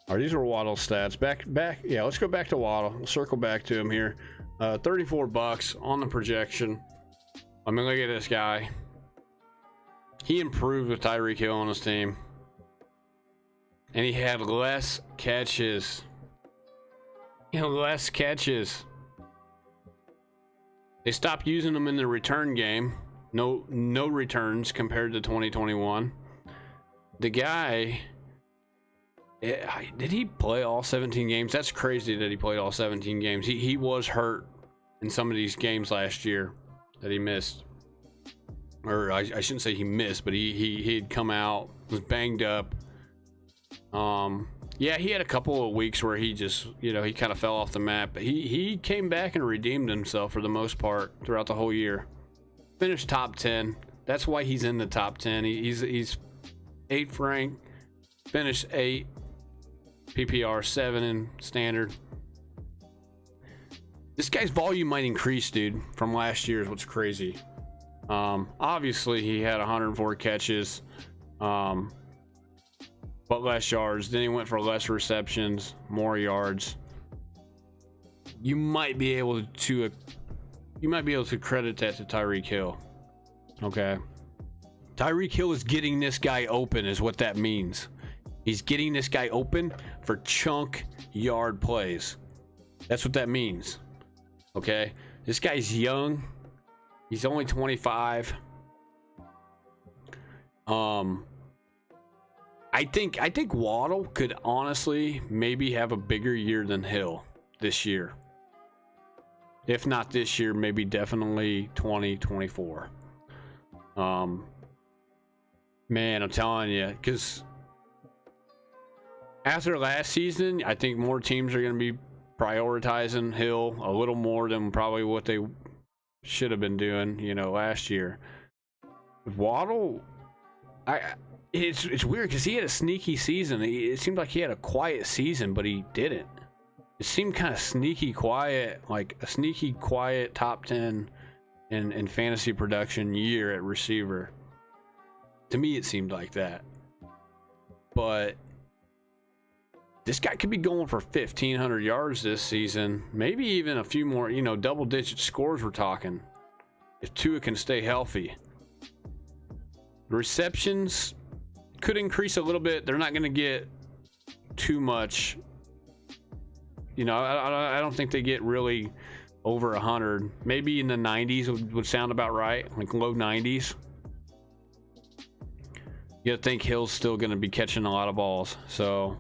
All right, these are Waddle's stats. Back. Yeah, let's go back to Waddle. We'll circle back to him here. $34 on the projection. I mean, look at this guy. He improved with Tyreek Hill on his team. And he had less catches. They stopped using him in the return game. No returns compared to 2021. The guy... did he play all 17 games? That's crazy that he played all 17 games. He was hurt in some of these games last year that he missed. Or I shouldn't say he missed, but he had come out, was banged up. Yeah, he had a couple of weeks where he just, you know, he kind of fell off the map. But he came back and redeemed himself for the most part throughout the whole year. Finished top 10. That's why he's in the top 10. He's 8th ranked. Finished 8. PPR 7 in standard. This guy's volume might increase, dude, from last year is what's crazy. Obviously he had 104 catches, but less yards. Then he went for less receptions, more yards. you might be able to credit that to Tyreek Hill. Okay. Tyreek Hill is getting this guy open is what that means. He's getting this guy open for chunk yard plays. That's what that means. Okay. This guy's young. He's only 25. I think Waddle could honestly maybe have a bigger year than Hill this year. If not this year, maybe definitely 2024. Man, I'm telling you, because after last season, I think more teams are going to be prioritizing Hill a little more than probably what they should have been doing, last year. Waddle, it's weird because he had a sneaky season. It seemed like he had a quiet season, but he didn't. It seemed kind of sneaky quiet, like a sneaky quiet top 10 in fantasy production year at receiver. To me, it seemed like that. But this guy could be going for 1,500 yards this season. Maybe even a few more, double-digit scores we're talking. If Tua can stay healthy. Receptions could increase a little bit. They're not going to get too much. I don't think they get really over 100. Maybe in the 90s would sound about right, like low 90s. You gotta think Hill's still going to be catching a lot of balls, so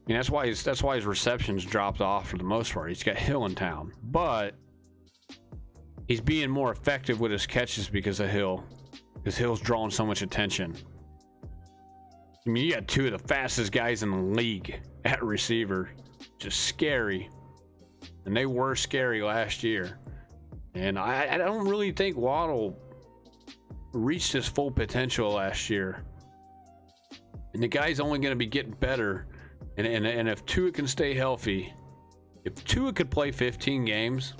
that's why his receptions dropped off for the most part. He's got Hill in town, but he's being more effective with his catches because of Hill, because Hill's drawing so much attention. I mean, you got two of the fastest guys in the league at receiver. Just scary, and they were scary last year. And I don't really think Waddle reached his full potential last year, and the guy's only going to be getting better. And if Tua can stay healthy, if Tua could play 15 games,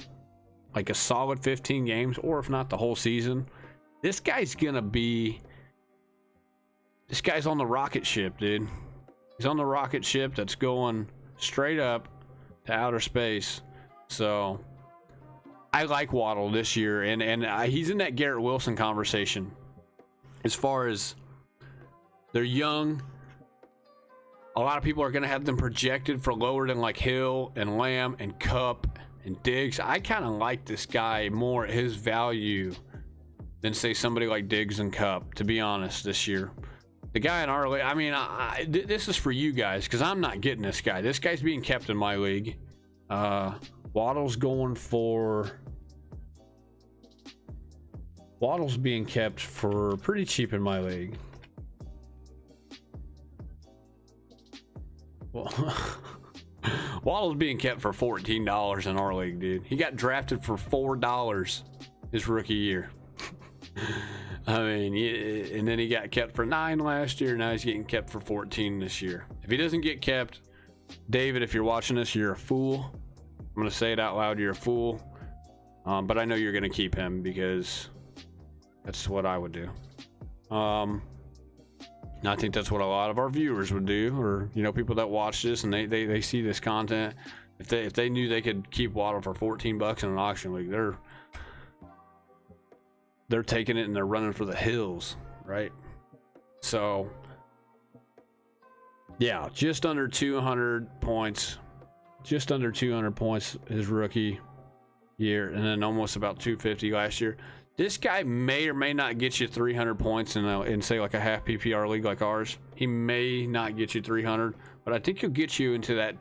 like a solid 15 games, or if not the whole season, this guy's on the rocket ship, dude. He's on the rocket ship that's going straight up to outer space. So I like Waddle this year, and he's in that Garrett Wilson conversation as far as they're young. A lot of people are going to have them projected for lower than like Hill and Lamb and Kupp and Diggs. I kind of like this guy more at his value than say somebody like Diggs and Kupp, to be honest, this year. The guy in our league, I mean, this is for you guys because I'm not getting this guy. This guy's being kept in my league. Waddle's being kept for pretty cheap in my league. Well, Waddle's being kept for $14 in our league, dude. He got drafted for $4 his rookie year. I mean, and then he got kept for $9 last year. Now he's getting kept for $14 this year. If he doesn't get kept, David, if you're watching this, you're a fool. I'm going to say it out loud. You're a fool. But I know you're going to keep him because that's what I would do. I think that's what a lot of our viewers would do, or people that watch this and they see this content. If they knew they could keep Waddle for $14 in an auction league, they're taking it and they're running for the hills, right? So yeah, just under 200 points his rookie year, and then almost about 250 last year. This guy may or may not get you 300 points in say like a half PPR league like ours. He may not get you 300, but I think he'll get you into that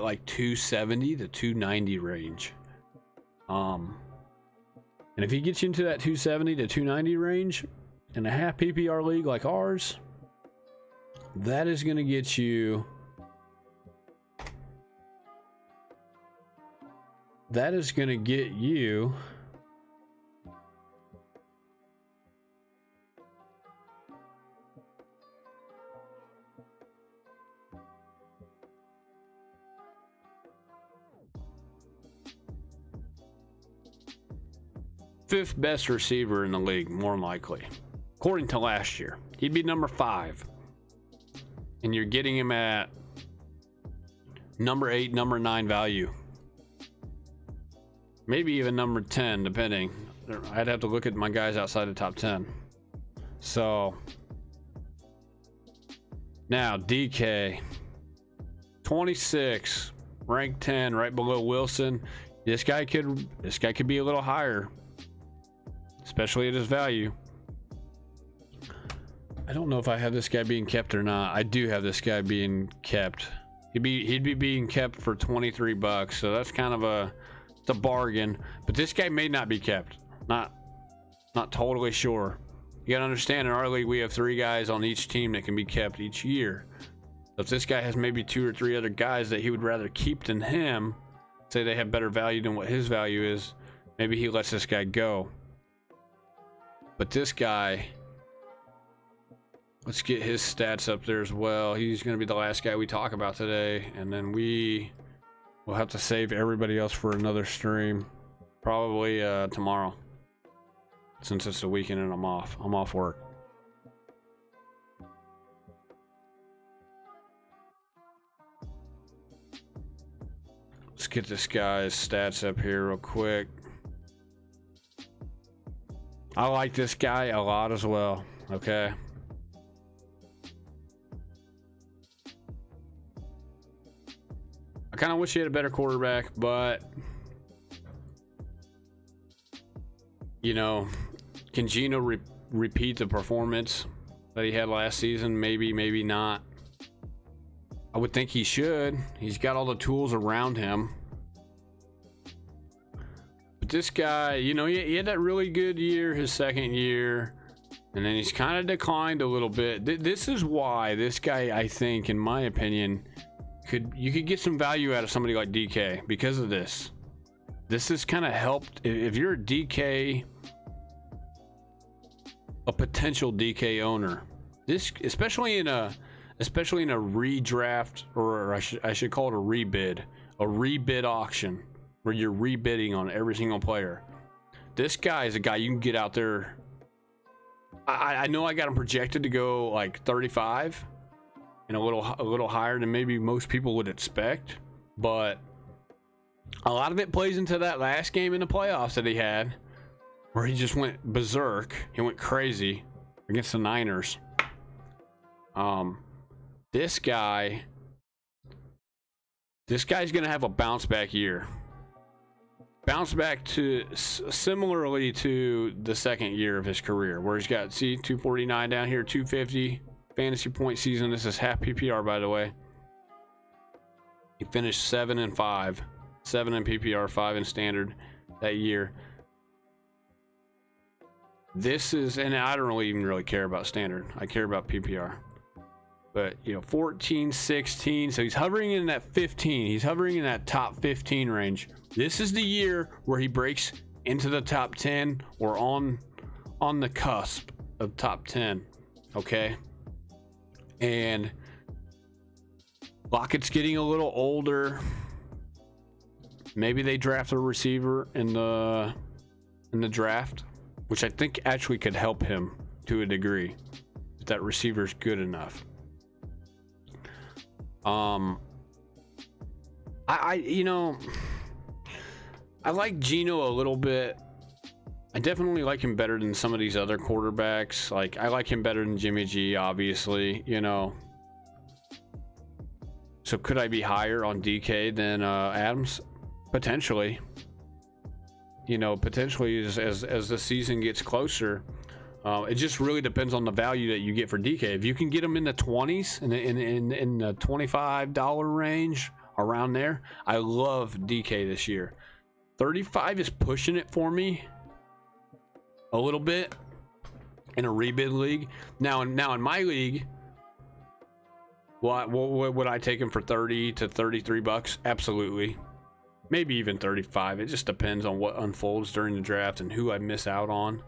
like 270 to 290 range. And if he gets you into that 270 to 290 range in a half PPR league like ours, that is going to get you fifth best receiver in the league, more than likely. According to last year, he'd be number 5. And you're getting him at number 8, number 9 value. Maybe even number 10, depending. I'd have to look at my guys outside the top 10. So now DK, 26, ranked 10, right below Wilson. This guy could be a little higher, especially at his value. I don't know if I have this guy being kept or not. I do have this guy being kept. He'd be being kept for 23 bucks, so that's kind of a bargain. But this guy may not be kept. Not totally sure. You gotta understand, in our league we have 3 guys on each team that can be kept each year. So if this guy has maybe 2 or 3 other guys that he would rather keep than him, say they have better value than what his value is, maybe he lets this guy go. But this guy, let's get his stats up there as well. He's going to be the last guy we talk about today, and then we will have to save everybody else for another stream, probably tomorrow, since it's the weekend and I'm off work. Let's get this guy's stats up here real quick. I like this guy a lot as well. Okay. I kind of wish he had a better quarterback, but you know, can Geno repeat the performance that he had last season? Maybe, maybe not. I would think he should. He's got all the tools around him. But this guy, you know, he had that really good year, his second year, and then he's kind of declined a little bit. This is why this guy, I think, in my opinion, you could get some value out of somebody like DK because of this. This has kind of helped. If you're a DK, a potential DK owner, this, especially in a redraft, or I should call it a rebid auction, where you're rebidding on every single player. This guy is a guy you can get out there. I know I got him projected to go like 35 and a little higher than maybe most people would expect, but a lot of it plays into that last game in the playoffs that he had, where he just went berserk. He went crazy against the Niners. This guy's gonna have a bounce back year. Bounce back to similarly to the second year of his career, where he's got, see, 249 down here, 250 fantasy point season. This is half PPR, by the way. He finished 7 and 5, 7 in PPR, 5 in standard that year. This is, and I don't even really care about standard. I care about PPR. But, you know, 14, 16. So he's hovering in that 15. He's hovering in that top 15 range. This is the year where he breaks into the top 10 or on the cusp of top 10. Okay. And Lockett's getting a little older. Maybe they draft a receiver in the draft, which I think actually could help him to a degree, if that receiver's good enough. You know, I like Geno a little bit. I definitely like him better than some of these other quarterbacks. Like, I like him better than Jimmy G, obviously, you know. So could I be higher on DK than Adams? Potentially. You know, potentially as the season gets closer. It just really depends on the value that you get for DK. If you can get him in the 20s, in the $25 range, around there, I love DK this year. 35 is pushing it for me a little bit in a rebid league. Now in my league, what would I take him for? 30 to 33 bucks? Absolutely. Maybe even 35. It just depends on what unfolds during the draft and who I miss out on.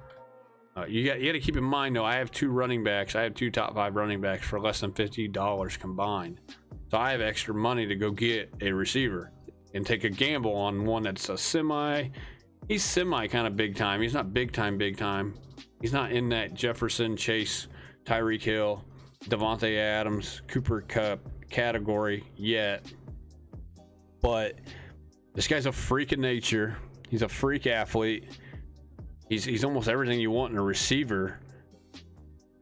You got to keep in mind, though, I have 2 running backs. I have 2 top 5 running backs for less than $50 combined. So I have extra money to go get a receiver and take a gamble on one that's a semi. He's semi kind of big time. He's not big time. He's not in that Jefferson, Chase, Tyreek Hill, Devante Adams, Cooper Kupp category yet. But this guy's a freak of nature. He's a freak athlete. He's almost everything you want in a receiver.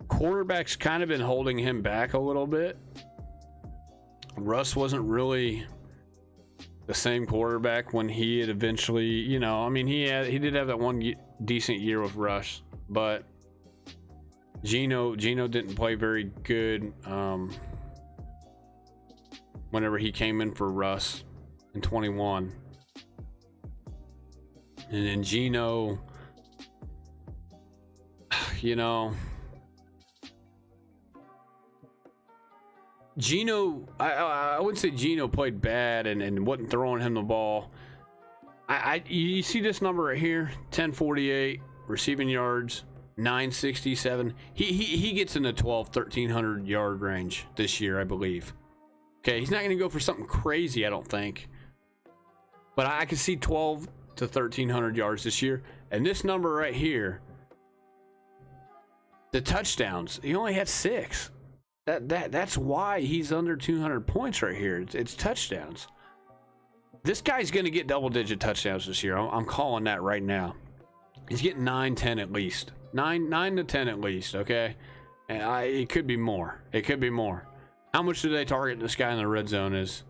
Quarterback's kind of been holding him back a little bit. Russ wasn't really the same quarterback when he had eventually, you know, I mean, he did have that one decent year with Russ, but Geno didn't play very good whenever he came in for Russ in 21. And then Geno, you know, I wouldn't say Geno played bad and wasn't throwing him the ball. You see this number right here, 1048 receiving yards, 967. He gets in the 1300 yard range this year, I believe. Okay, he's not going to go for something crazy, I don't think. But I can see 12 to 1300 yards this year. And this number right here, the touchdowns, he only had 6. That's why he's under 200 points right here. It's touchdowns. This guy's going to get double-digit touchdowns this year. I'm calling that right now. He's getting 9, 10 at least. 9 to 10 at least, okay? And it could be more. It could be more. How much do they target this guy in the red zone is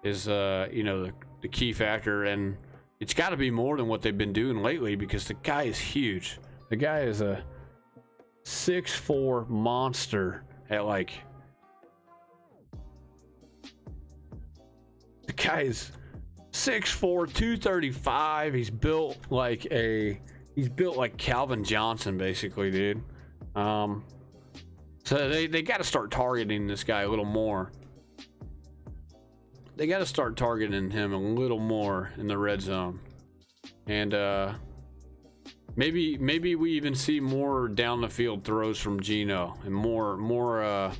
you know, the key factor, and it's got to be more than what they've been doing lately because the guy is huge. The guy is a 6'4" monster at like, the guy is 6'4", 235. He's built like Calvin Johnson, basically, dude. So they got to start targeting this guy a little more. They got to start targeting him a little more in the red zone, and maybe we even see more down the field throws from Geno and more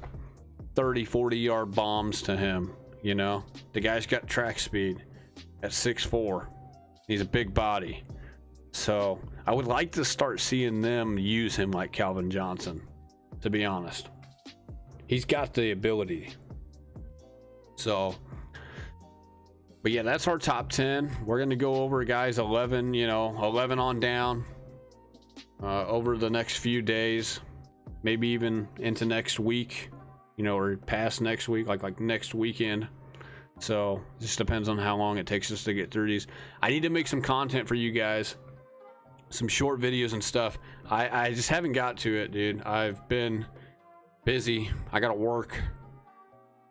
30, 40 yard bombs to him. You know, the guy's got track speed at 6'4". He's a big body, so I would like to start seeing them use him like Calvin Johnson. To be honest, he's got the ability. So, but yeah, that's our top 10. We're going to go over guys 11, you know, 11 on down over the next few days, maybe even into next week, you know, or past next week, like next weekend. So it just depends on how long it takes us to get through these. I need to make some content for you guys, some short videos and stuff. I just haven't got to it, dude. I've been busy. I gotta work.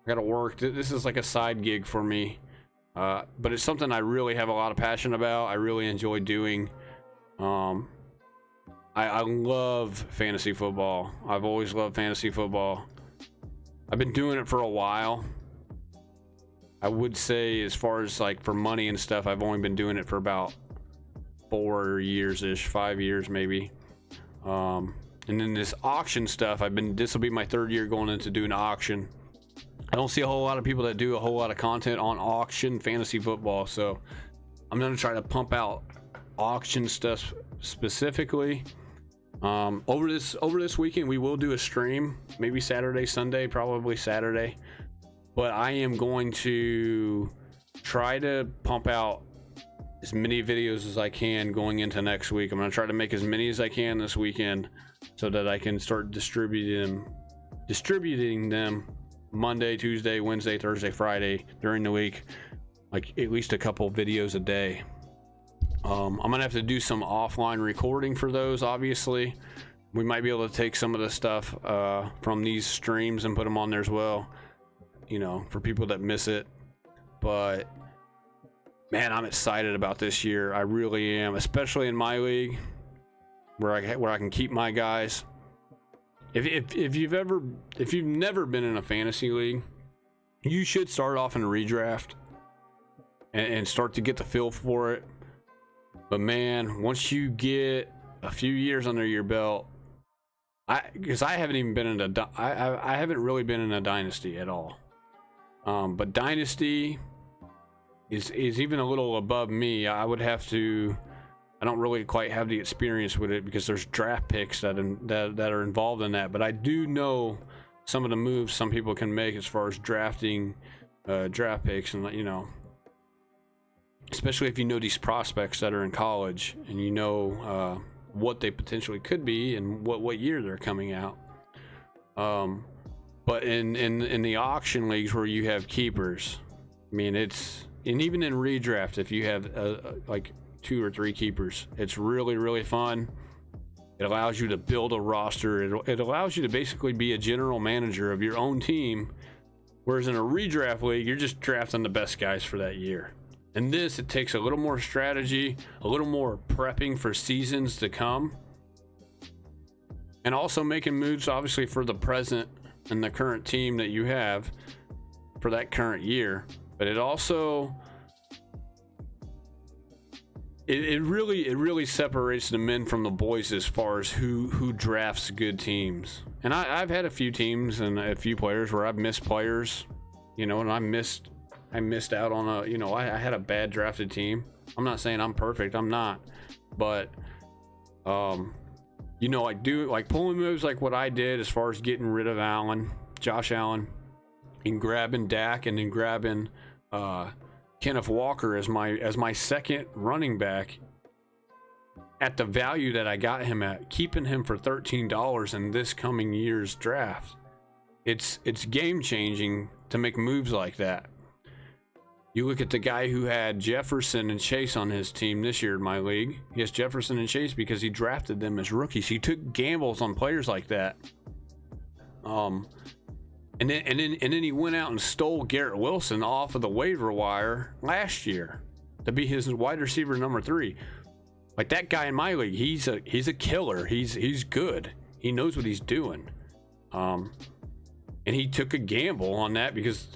This is like a side gig for me, but it's something I really have a lot of passion about. I really enjoy doing. I love fantasy football. I've always loved fantasy football. I've been doing it for a while. I would say, as far as like for money and stuff, I've only been doing it for about 4 years-ish, 5 years maybe. And then this auction stuff, this will be my 3rd year going into doing auction. I don't see a whole lot of people that do a whole lot of content on auction fantasy football, so I'm gonna try to pump out auction stuff specifically. Over this weekend we will do a stream, maybe Saturday, Sunday, probably Saturday, but I am going to try to pump out as many videos as I can going into next week. I'm going to try to make as many as I can this weekend so that I can start distributing them Monday, Tuesday, Wednesday, Thursday, Friday during the week, like at least a couple videos a day. I'm going to have to do some offline recording for those, obviously. We might be able to take some of the stuff from these streams and put them on there as well, you know, for people that miss it. But man, I'm excited about this year. I really am, especially in my league where I can keep my guys. If you've never been in a fantasy league, you should start off in a redraft and start to get the feel for it. But man, once you get a few years under your belt, because I haven't even been in I haven't really been in a dynasty at all. But dynasty is even a little above me. I don't really quite have the experience with it because there's draft picks that are involved in that. But I do know some of the moves some people can make as far as drafting draft picks, and you know, especially if you know these prospects that are in college and you know what they potentially could be and what year they're coming out. But in the auction leagues where you have keepers, I mean, and even in redraft, if you have like 2 or 3 keepers, it's really, really fun. It allows you to build a roster. It allows you to basically be a general manager of your own team. Whereas in a redraft league, you're just drafting the best guys for that year. In this, it takes a little more strategy, a little more prepping for seasons to come, and also making moves, obviously, for the present and the current team that you have for that current year. But it also, it really separates the men from the boys as far as who drafts good teams. And I've had a few teams and a few players where I've missed players, you know, and I missed out on I had a bad drafted team. I'm not saying I'm perfect, I'm not, but I do like pulling moves like what I did as far as getting rid of Josh Allen, and grabbing Dak, and then grabbing Kenneth Walker as my second running back at the value that I got him at, keeping him for $13 in this coming year's draft. It's game changing to make moves like that. You look at the guy who had Jefferson and Chase on his team this year in my league. He has Jefferson and Chase because he drafted them as rookies. He took gambles on players like that. And then he went out and stole Garrett Wilson off of the waiver wire last year to be his wide receiver number 3. Like, that guy in my league, he's a killer. He's good. He knows what he's doing. And he took a gamble on that because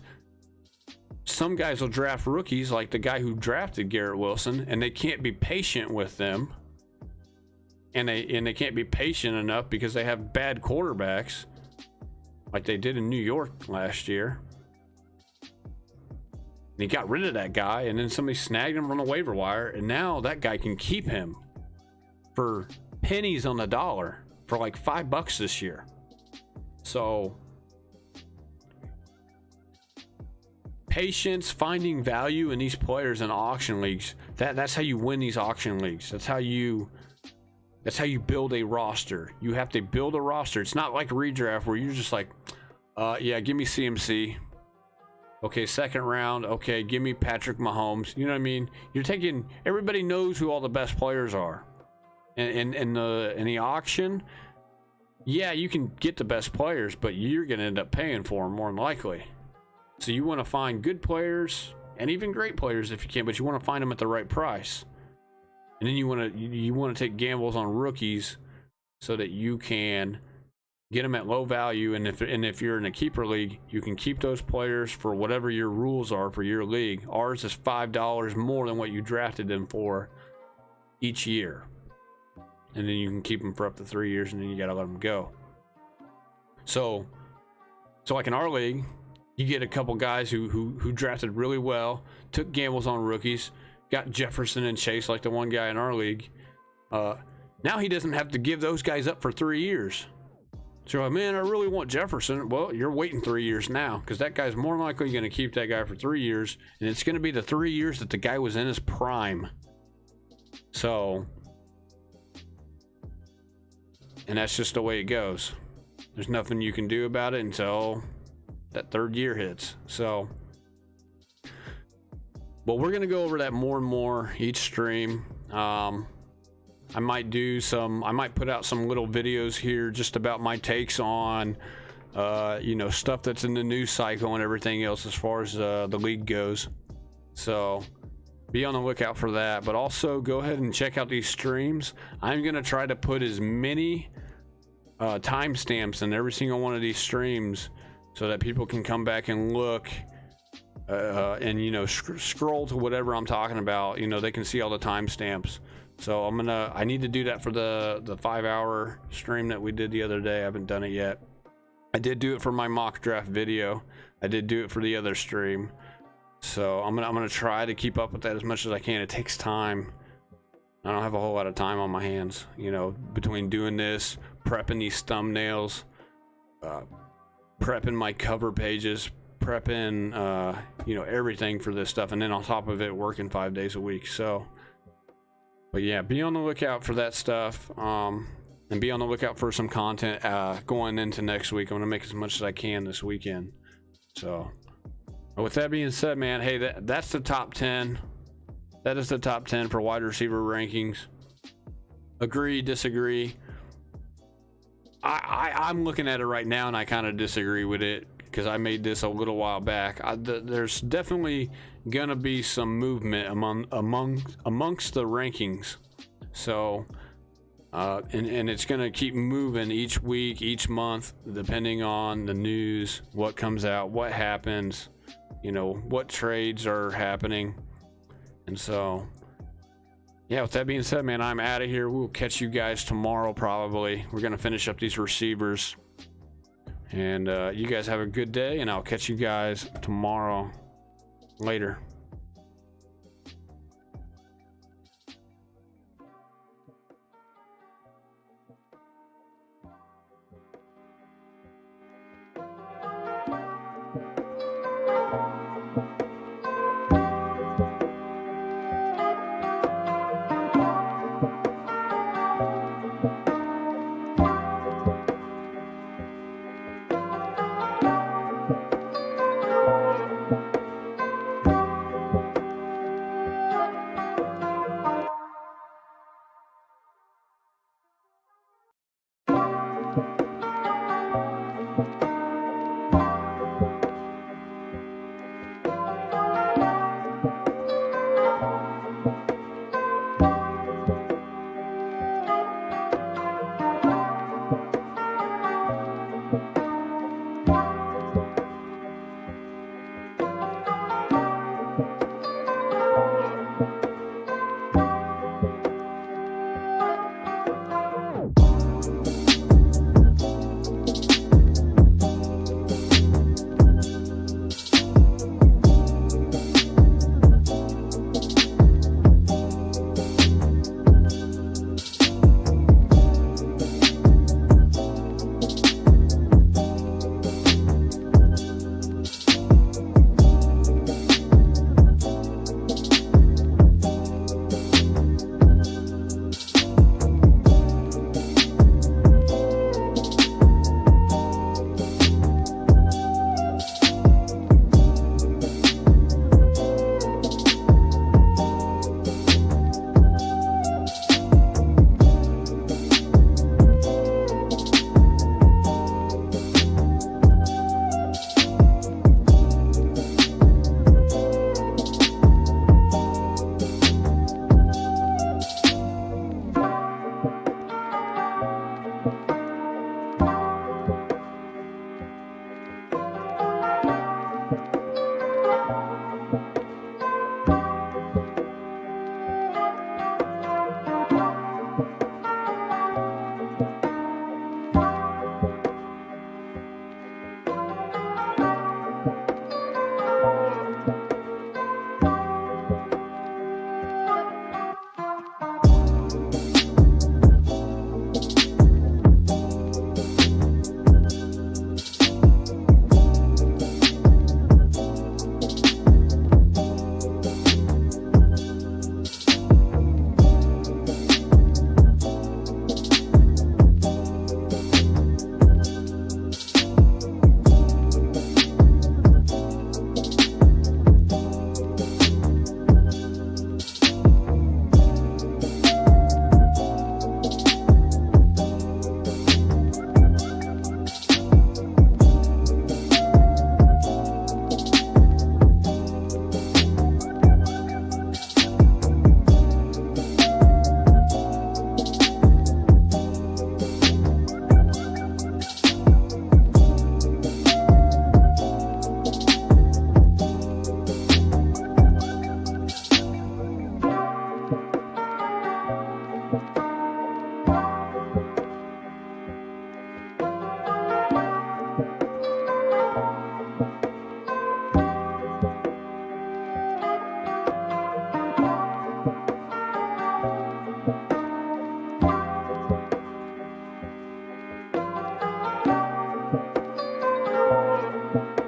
some guys will draft rookies like the guy who drafted Garrett Wilson, and they can't be patient with them. And they can't be patient enough because they have bad quarterbacks like they did in New York last year. And he got rid of that guy, and then somebody snagged him from the waiver wire, and now that guy can keep him for pennies on the dollar for like $5 this year. So patience, finding value in these players in auction leagues, that's how you win these auction leagues. That's how you build a roster. You have to build a roster. It's not like redraft where you're just like, yeah, give me CMC. Okay, second round. Okay, give me Patrick Mahomes. You know what I mean? You're taking, everybody knows who all the best players are. And in the auction, yeah, you can get the best players, but you're going to end up paying for them more than likely. So you want to find good players and even great players if you can, but you want to find them at the right price. And then you want to take gambles on rookies so that you can get them at low value. And if you're in a keeper league, you can keep those players for whatever your rules are for your league. Ours is $5 more than what you drafted them for each year. And then you can keep them for up to 3 years, and then you got to let them go. So like in our league, you get a couple guys who drafted really well, took gambles on rookies, got Jefferson and Chase like the one guy in our league. Now he doesn't have to give those guys up for 3 years. So you're like, man, I really want Jefferson. Well, you're waiting 3 years now because that guy's more than likely going to keep that guy for 3 years, and it's going to be the 3 years that the guy was in his prime. So, and that's just the way it goes. There's nothing you can do about it until that 3rd year hits. So, but we're gonna go over that more and more each stream. I might put out some little videos here just about my takes on stuff that's in the news cycle and everything else as far as the league goes. So be on the lookout for that, but also go ahead and check out these streams. I'm gonna try to put as many timestamps in every single one of these streams so that people can come back and look and scroll to whatever I'm talking about. They can see all the timestamps. So I need to do that for the 5-hour stream that we did the other day. I haven't done it yet. I did do it for my mock draft video. I did do it for the other stream. So I'm gonna try to keep up with that as much as I can. It takes time. I don't have a whole lot of time on my hands, between doing this, prepping these thumbnails, prepping my cover pages, prepping, you know, everything for this stuff, and then on top of it, working 5 days a week. So, but yeah, be on the lookout for that stuff, and be on the lookout for some content going into next week. I'm gonna make as much as I can this weekend. So, with that being said, man, hey, that's the top 10. That is the top 10 for wide receiver rankings. Agree, disagree. I'm looking at it right now, and I kind of disagree with it because I made this a little while back. There's definitely gonna be some movement amongst the rankings. So, and it's gonna keep moving each week, each month, depending on the news, what comes out, what happens, you know, what trades are happening, and so. Yeah, with that being said, man, I'm out of here. We'll catch you guys tomorrow, probably. We're going to finish up these receivers. And you guys have a good day, and I'll catch you guys tomorrow. Later. You